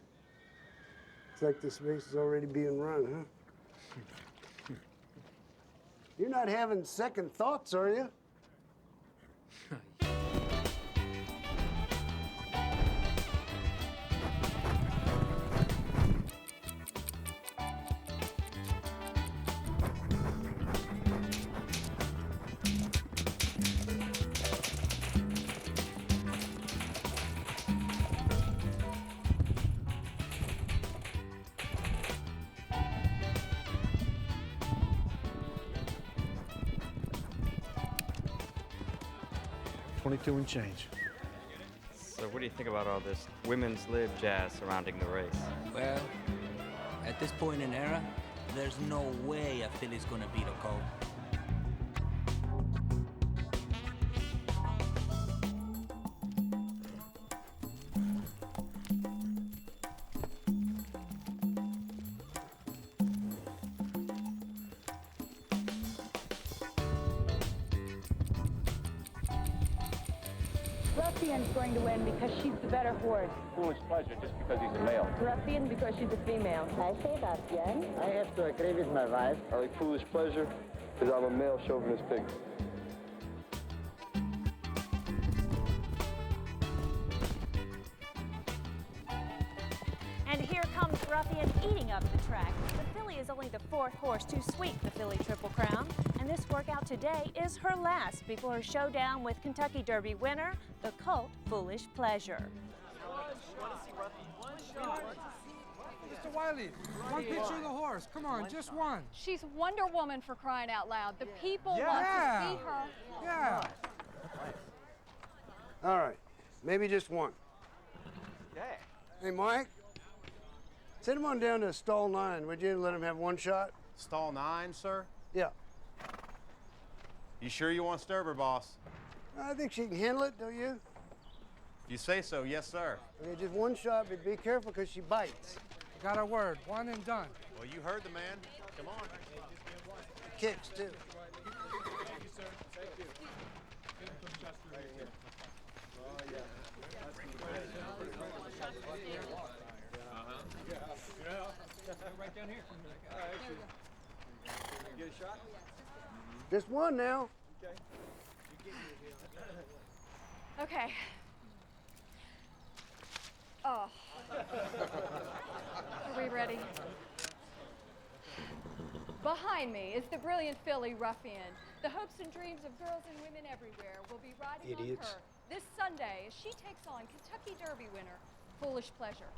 It's like this race is already being run, huh? You're not having second thoughts, are you? $22 and change. So what do you think about all this women's lib jazz surrounding the race? Well, at this point in era, there's no way a filly's gonna beat a colt. Ruffian's going to win because she's the better horse. Foolish Pleasure just because he's a male. Ruffian because she's a female. I say Ruffian. I have to agree with my wife. I like Foolish Pleasure because I'm a male chauvinist pig. And here comes Ruffian eating up the track. The filly is only the fourth horse to sweep the Filly Triple Crown, and this workout today is her last before her showdown with Kentucky Derby winner, the colt Foolish Pleasure. Mr. Wiley, one picture of the horse. Come on, just one. She's Wonder Woman, for crying out loud. The people want Yeah. to see her. Yeah. All right, maybe just one. Okay. Hey, Mike, send him on down to stall 9, would you, and let him have one shot? Stall 9, sir? Yeah. You sure you want Sturber, boss? I think she can handle it, don't you? If you say so, yes, sir. Okay, just one shot, but be careful because she bites. Got a word. One and done. Well, you heard the man. Come on. Kicks, too. Right down here. Get a shot? Just one now. Okay. Oh. Are we ready? Behind me is the brilliant filly Ruffian. The hopes and dreams of girls and women everywhere will be riding Idiots. on her this Sunday as she takes on Kentucky Derby winner, Foolish Pleasure.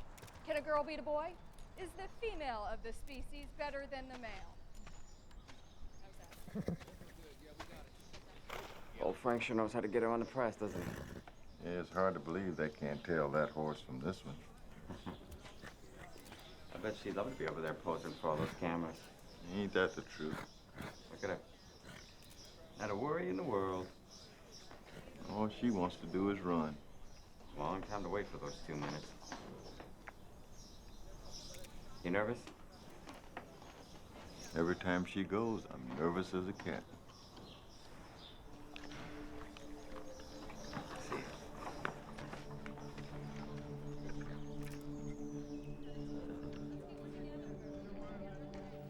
Can a girl beat a boy? Is the female of the species better than the male? How's that? Old Frank sure knows how to get her on the press, doesn't he? Yeah, it's hard to believe they can't tell that horse from this one. I bet she'd love to be over there posing for all those cameras. Ain't that the truth? Look at her. Not a worry in the world. All she wants to do is run. Long time to wait for those 2 minutes. You nervous? Every time she goes, I'm nervous as a cat.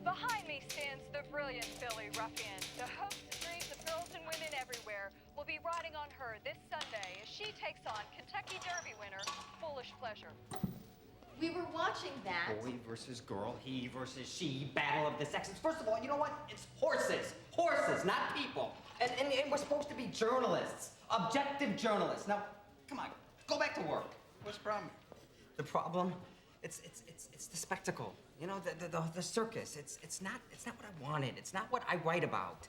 Behind me stands the brilliant filly Ruffian. The hopes and dreams of girls and women everywhere will be riding on her this Sunday as she takes on Kentucky Derby winner, Foolish Pleasure. We were watching that. Boy versus girl, he versus she, battle of the sexes. First of all, you know what? It's horses. Horses, not people. And we're supposed to be journalists, objective journalists. Now, come on, go back to work. What's the problem? The problem, it's the spectacle. You know, the circus. It's not what I wanted. It's not what I write about.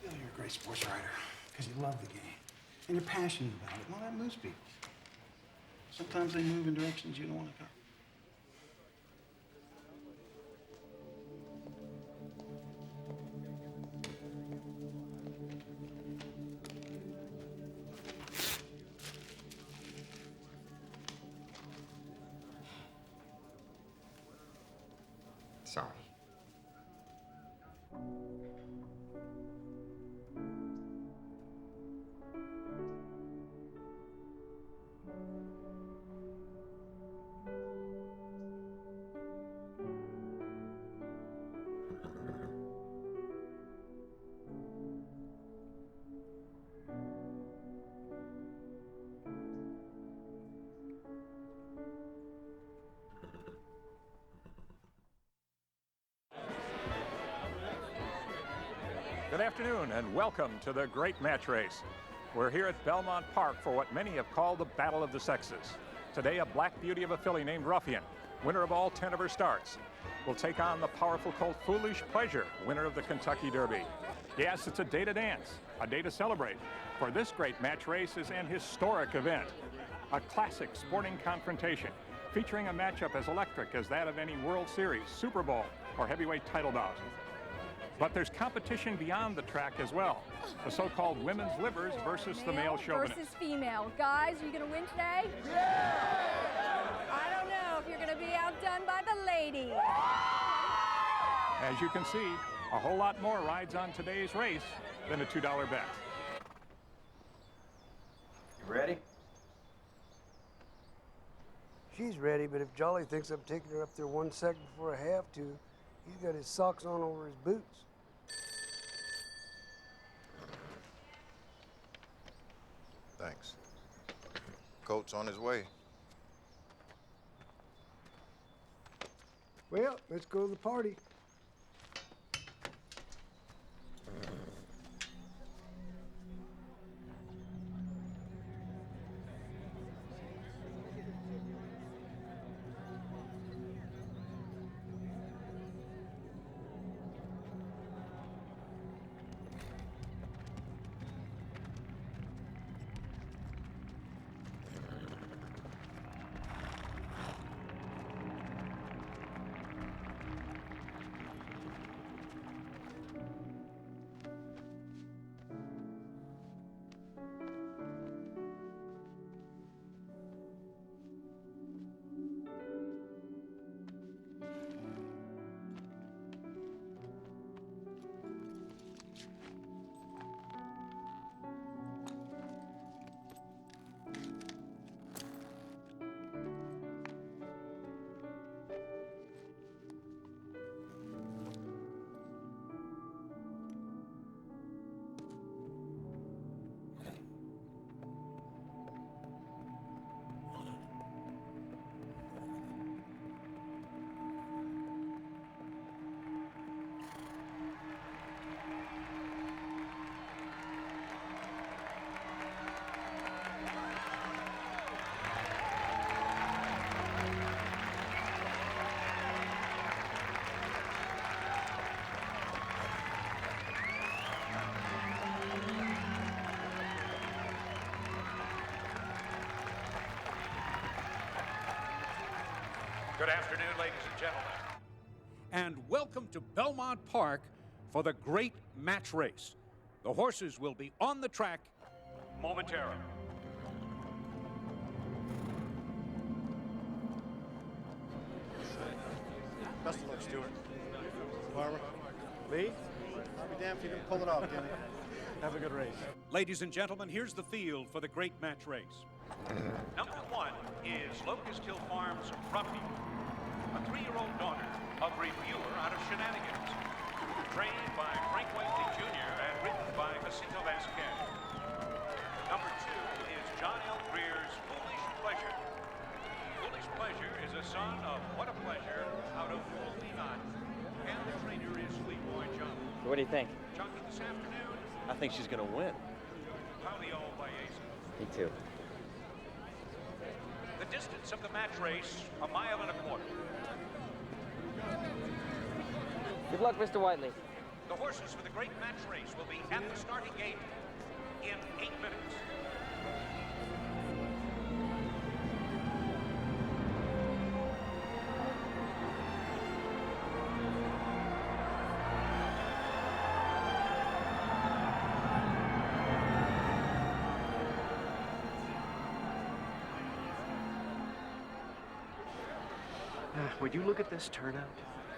Bill, you're a great sports writer because you love the game. And you're passionate about it. Well, that moves people. Sometimes they move in directions you don't want to go. Sorry. Good afternoon and welcome to the Great Match Race. We're here at Belmont Park for what many have called the Battle of the Sexes. Today, a black beauty of a filly named Ruffian, winner of all 10 of her starts, will take on the powerful colt Foolish Pleasure, winner of the Kentucky Derby. Yes, it's a day to dance, a day to celebrate, for this Great Match Race is an historic event, a classic sporting confrontation featuring a matchup as electric as that of any World Series, Super Bowl, or heavyweight title bout. But there's competition beyond the track as well. The so-called women's livers versus the male chauvinist. Versus female. Guys, are you going to win today? Yeah! I don't know if you're going to be outdone by the lady. As you can see, A whole lot more rides on today's race than a $2 bet. You ready? She's ready, but if Jolly thinks I'm taking her up there 1 second before I have to, he's got his socks on over his boots. Thanks. Coach on his way. Well, let's go to the party. Good afternoon, ladies and gentlemen. And welcome to Belmont Park for the great match race. The horses will be on the track momentarily. Best of luck, Stuart. Barbara. Lee? I'll be damned if you didn't pull it off, Denny. Have a good race. Ladies and gentlemen, here's the field for the great match race. Number 1 is Locust Hill Farms' Ruffian, a 3-year-old daughter of Reviewer out of Shenanigans, trained by Frank Whiteley Jr. and ridden by Jacinto Vasquez. Number 2 is John L. Greer's Foolish Pleasure. Foolish Pleasure is a son of What a Pleasure out of Fool Me Not, and the trainer is Leroy Jones. What do you think? Jockey this afternoon, I think she's going to win. Paulio Baeza. Me too. The distance of the match race, 1.25 miles. Good luck, Mr. Whiteley. The horses for the great match race will be at the starting gate in 8 minutes. Would you look at this turnout?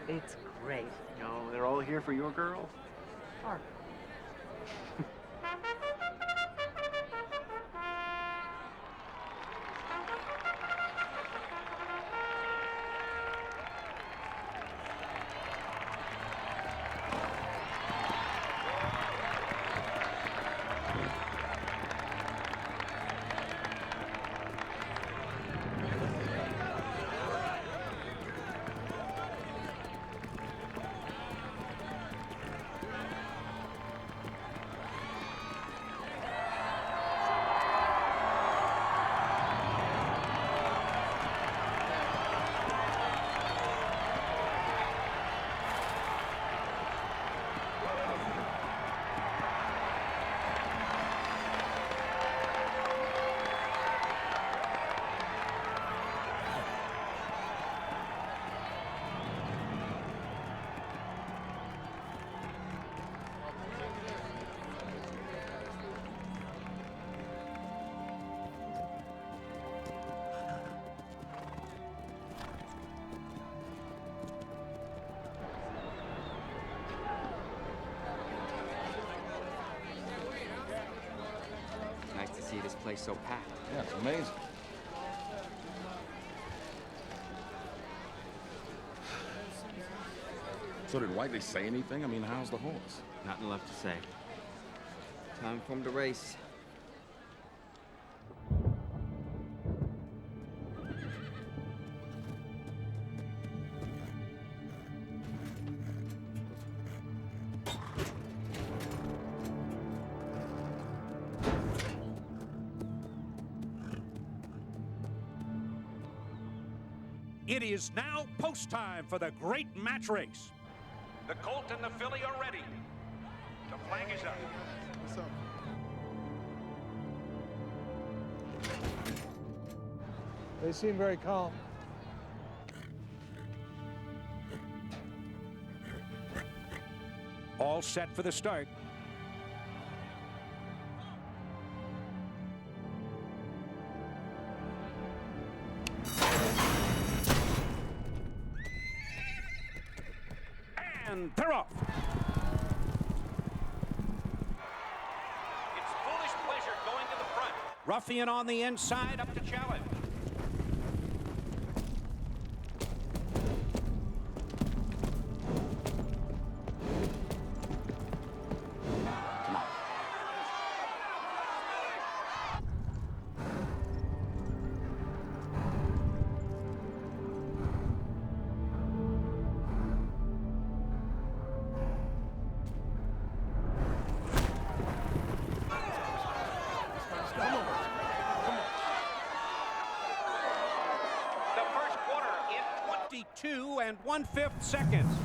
It's great. You know, they're all here for your girl. Art. see this place so packed. Yeah, it's amazing. So did Whiteley say anything? I mean, how's the horse? Nothing left to say. Time for him to race. It is now post time for the great match race. The colt and the filly are ready. The flag is up. What's up? They seem very calm. All set for the start. And they're off. It's Foolish Pleasure going to the front. Ruffian on the inside, up to challenge. The first quarter in 22 1/5 seconds.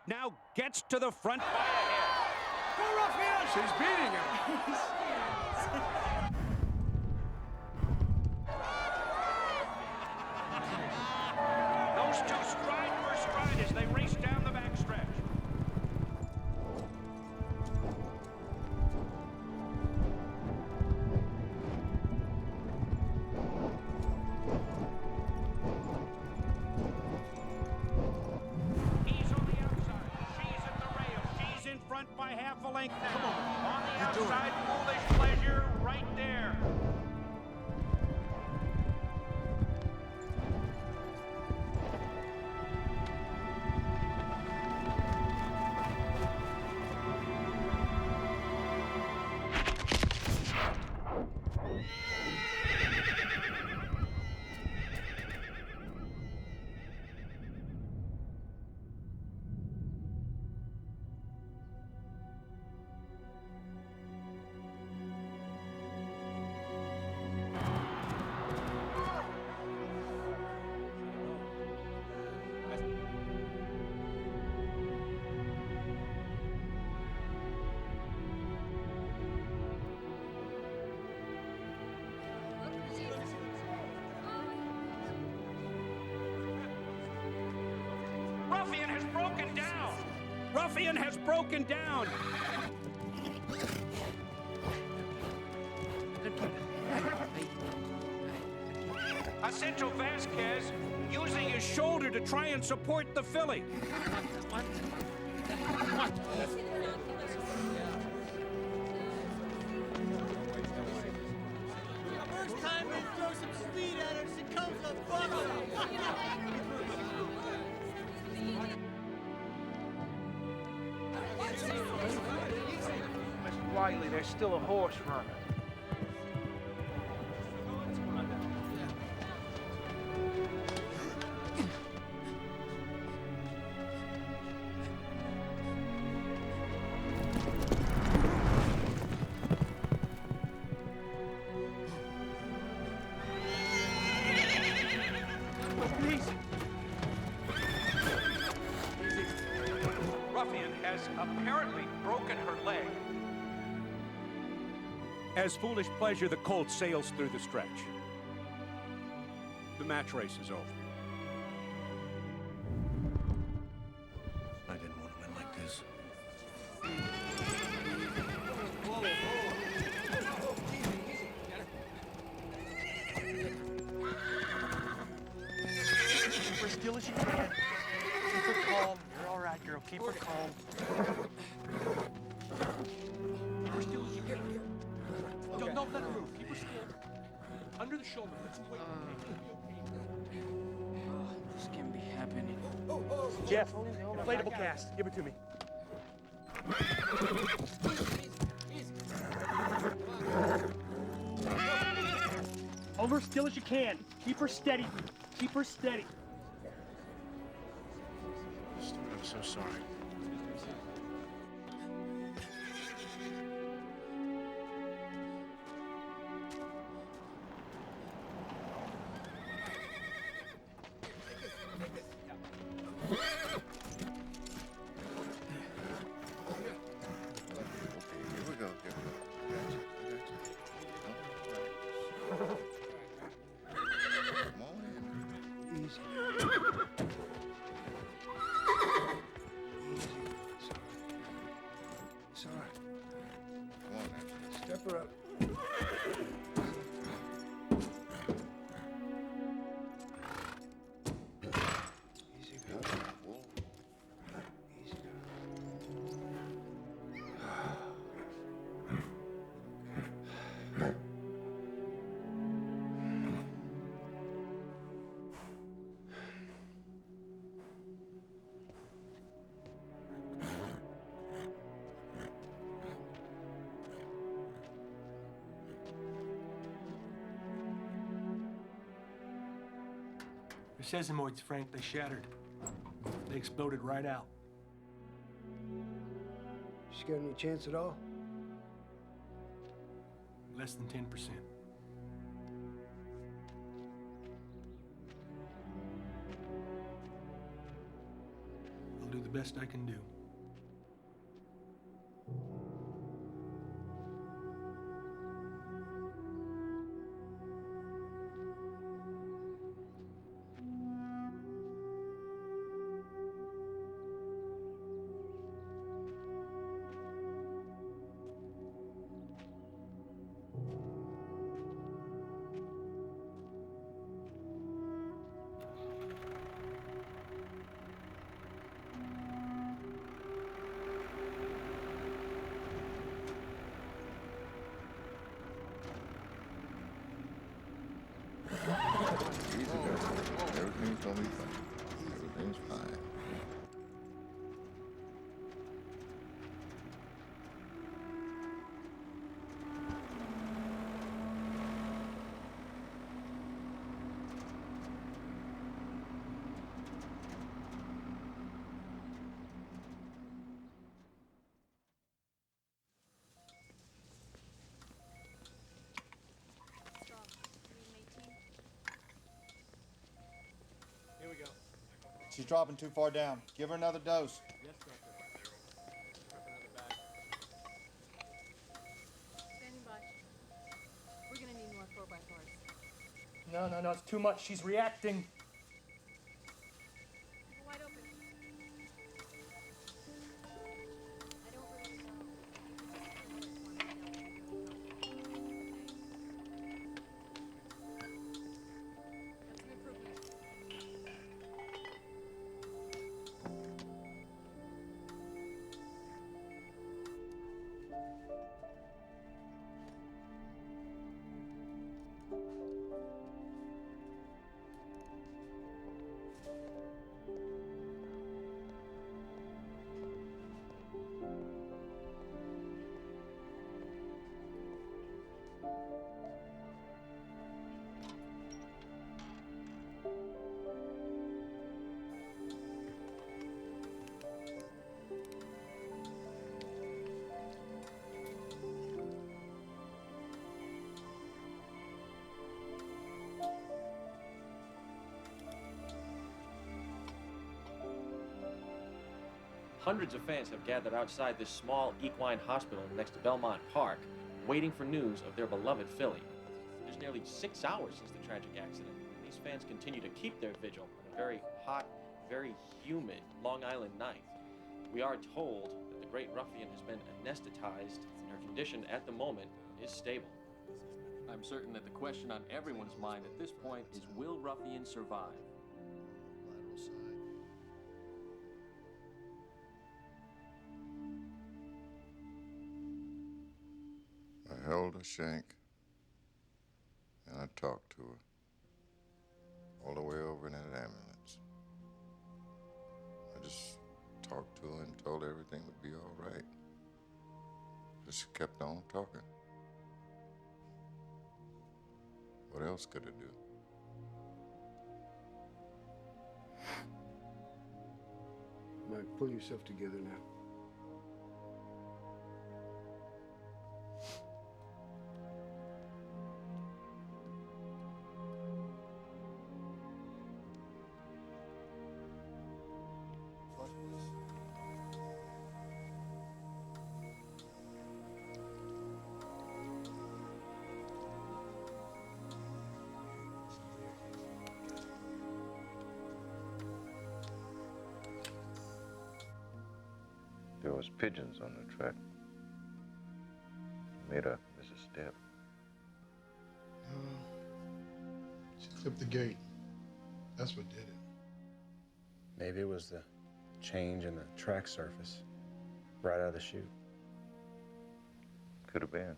Now gets to the front by a head. Go, Ruffian! She's beating him. Those two stride for stride as they race down the backstretch. By half a length now. On the outside, Foolish Pleasure right there. Ruffian has broken down. Ruffian has broken down. Ascenso Vasquez using his shoulder to try and support the filly. First time they throw some speed at her, she comes up buckle. Mr. Whiteley, there's still a horse runner. Ruffian has apparently broken her leg. As Foolish Pleasure, the colt sails through the stretch. The match race is over. I didn't want to win like this. Keep her still as you can. Keep her calm. You're all right, girl. Keep her calm. Keep her still as you can. Don't let her move. Keep her still. Under the shoulder. Let's wait. This can't be happening. Jeff, inflatable cast. Give it to me. Hold her still as you can. Keep her steady. Keep her steady. Stuart, I'm so sorry. Here we go. I got you. Come on in. Easy. It's all right. Come on, Ashley. Step her up. Easy, girl. Whoa. Easy, girl. Her sesamoids, Frank, they shattered. They exploded right out. She got any chance at all? Less than 10%. I'll do the best I can do. Easy, girl. Everything's gonna be fine. Everything's fine. Here we go. She's dropping too far down. Give her another dose. Yes, doctor. Standing by. We're gonna need more 4x4s. No, it's too much. She's reacting. Wide open. I don't really know. That's an improvement. Hundreds of fans have gathered outside this small equine hospital next to Belmont Park waiting for news of their beloved filly. There's nearly 6 hours since the tragic accident, and these fans continue to keep their vigil on a very hot, very humid Long Island night. We are told that the great Ruffian has been anesthetized, and her condition at the moment is stable. I'm certain that the question on everyone's mind at this point is, will Ruffian survive? I held her shank, and I talked to her all the way over in that ambulance. I just talked to her and told her everything would be all right. Just kept on talking. What else could I do? Mike, pull yourself together now. There was pigeons on the track. Made her miss a step. She clipped the gate. That's what did it. Maybe it was the change in the track surface right out of the chute. Could have been.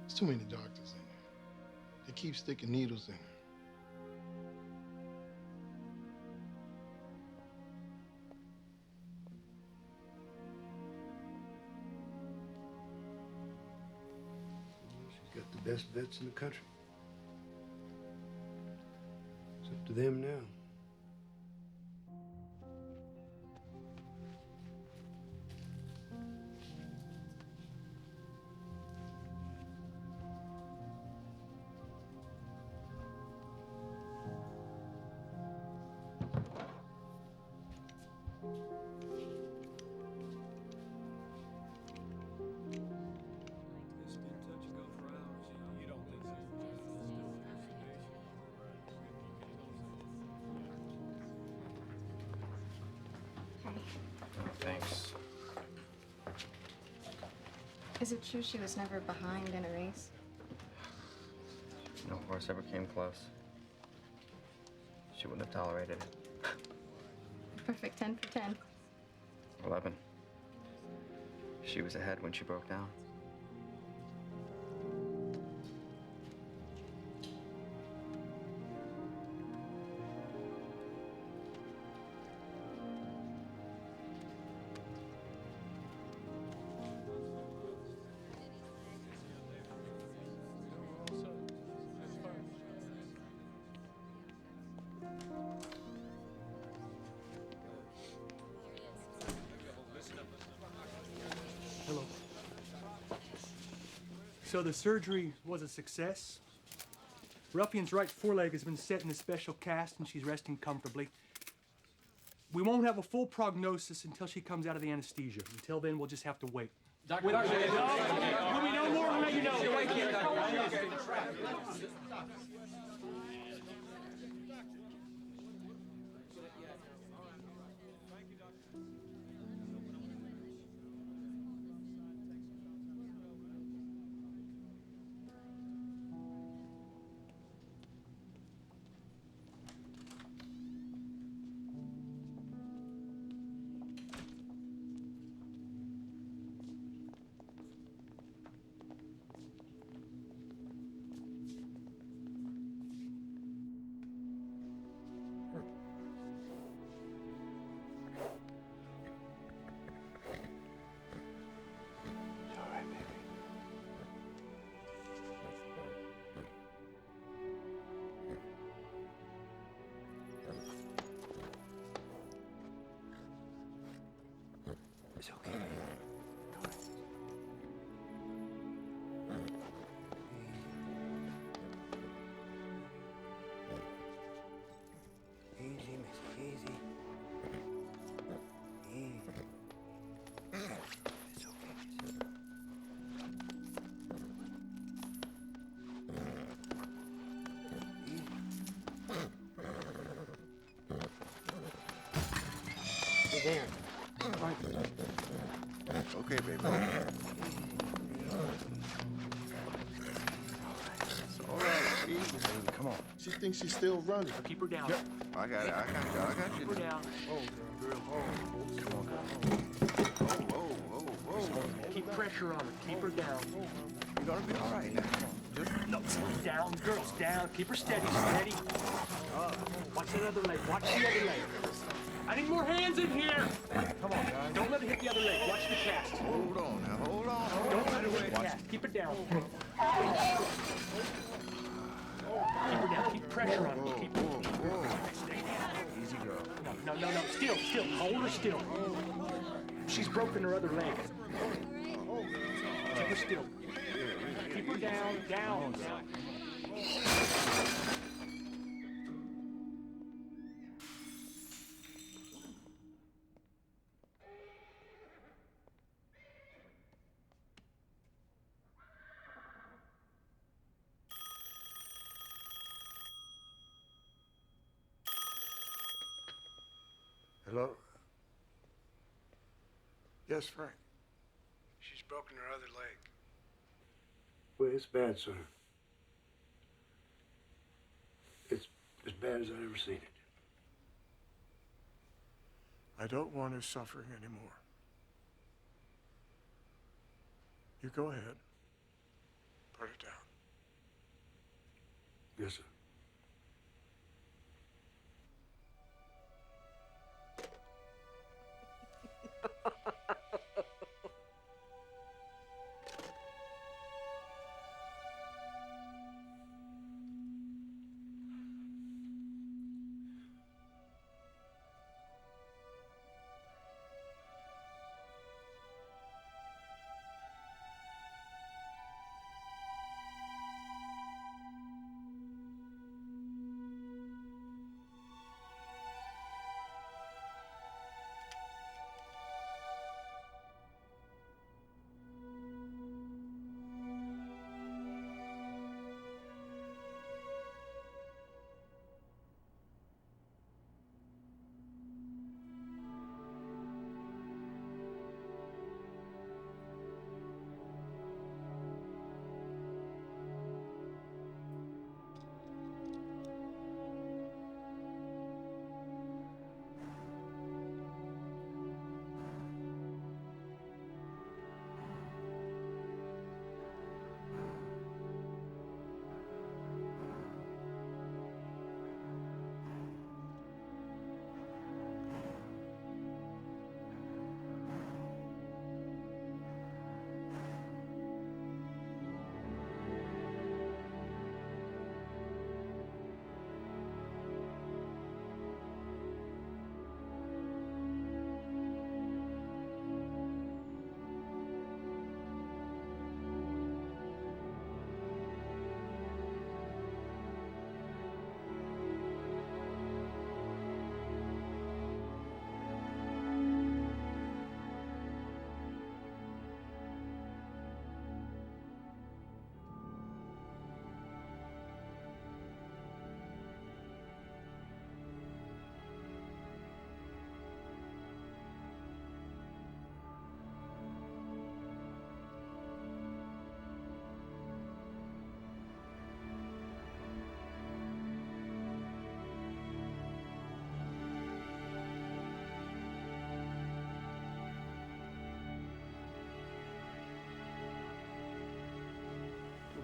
There's too many doctors in there. They keep sticking needles in her. She's got the best vets in the country. It's up to them now. Thanks. Is it true she was never behind in a race? No horse ever came close. She wouldn't have tolerated it. Perfect 10 for 10. 11. She was ahead when she broke down. Hello. So the surgery was a success. Ruffian's right foreleg has been set in a special cast and she's resting comfortably. We won't have a full prognosis until she comes out of the anesthesia. Until then, we'll just have to wait. Doctor, When we know more, we'll let you know. Wait here, Doctor. It's okay. Again. Okay, baby. It's all right. Easy, baby. Come on. She thinks she's still running. Keep her down. Yep. I got it. I got you. Keep her down. Come on, girl. Whoa. Keep pressure on her. Keep her down. You're gonna be all right now. Come on. Just No, down, girls, down. Keep her steady, steady. Watch that other leg. Watch the other leg. I need more hands in here. Come on, guys. Don't let it hit the other leg. Watch the cast. hold on now. Hold on. Don't let it hit the cast. Keep it down. Keep her down. Keep pressure on her. Keep Stay down. Easy, girl. No. Still. Hold her still. She's broken her other leg. Keep her still. Keep her down. Hello? Yes, Frank. She's broken her other leg. Well, it's bad, sir. It's as bad as I've ever seen it. I don't want her suffering anymore. You go ahead. Put her down. Yes, sir.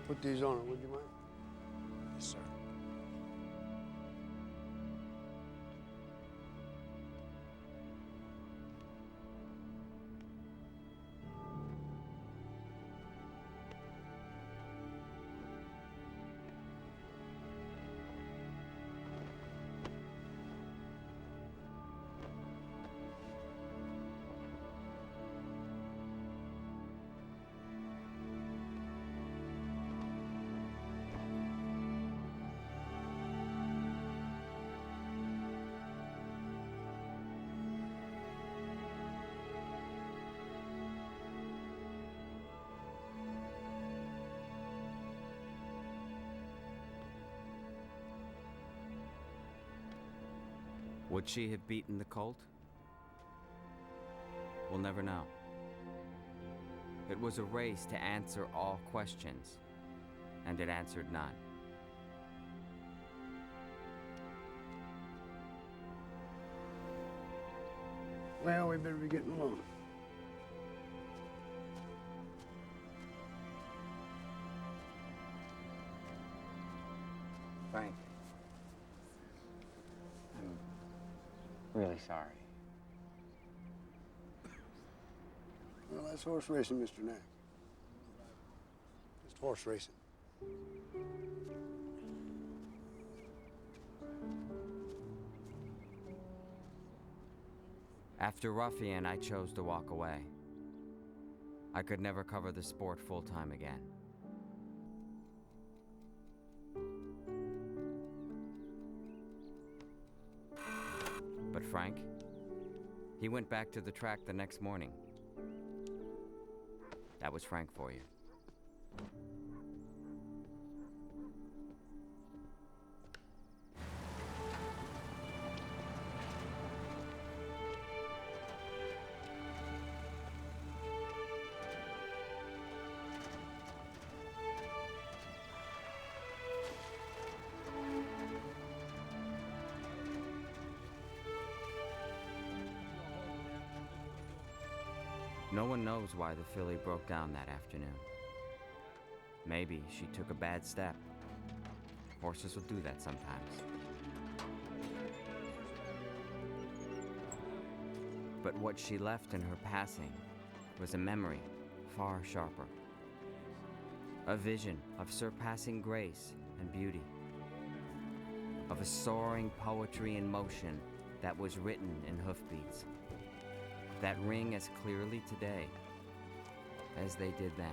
Put these on her, would you mind? Yes, sir. Would she have beaten the colt? We'll never know. It was a race to answer all questions, and it answered none. Well, we better be getting along. Frank, I'm really sorry. Well, that's horse racing, Mr. Knack. Just horse racing. After Ruffian, I chose to walk away. I could never cover the sport full-time again. But Frank, he went back to the track the next morning. That was Frank for you. No one knows why the filly broke down that afternoon. Maybe she took a bad step. Horses will do that sometimes. But what she left in her passing was a memory far sharper. A vision of surpassing grace and beauty. Of a soaring poetry in motion that was written in hoofbeats. That ring as clearly today as they did then.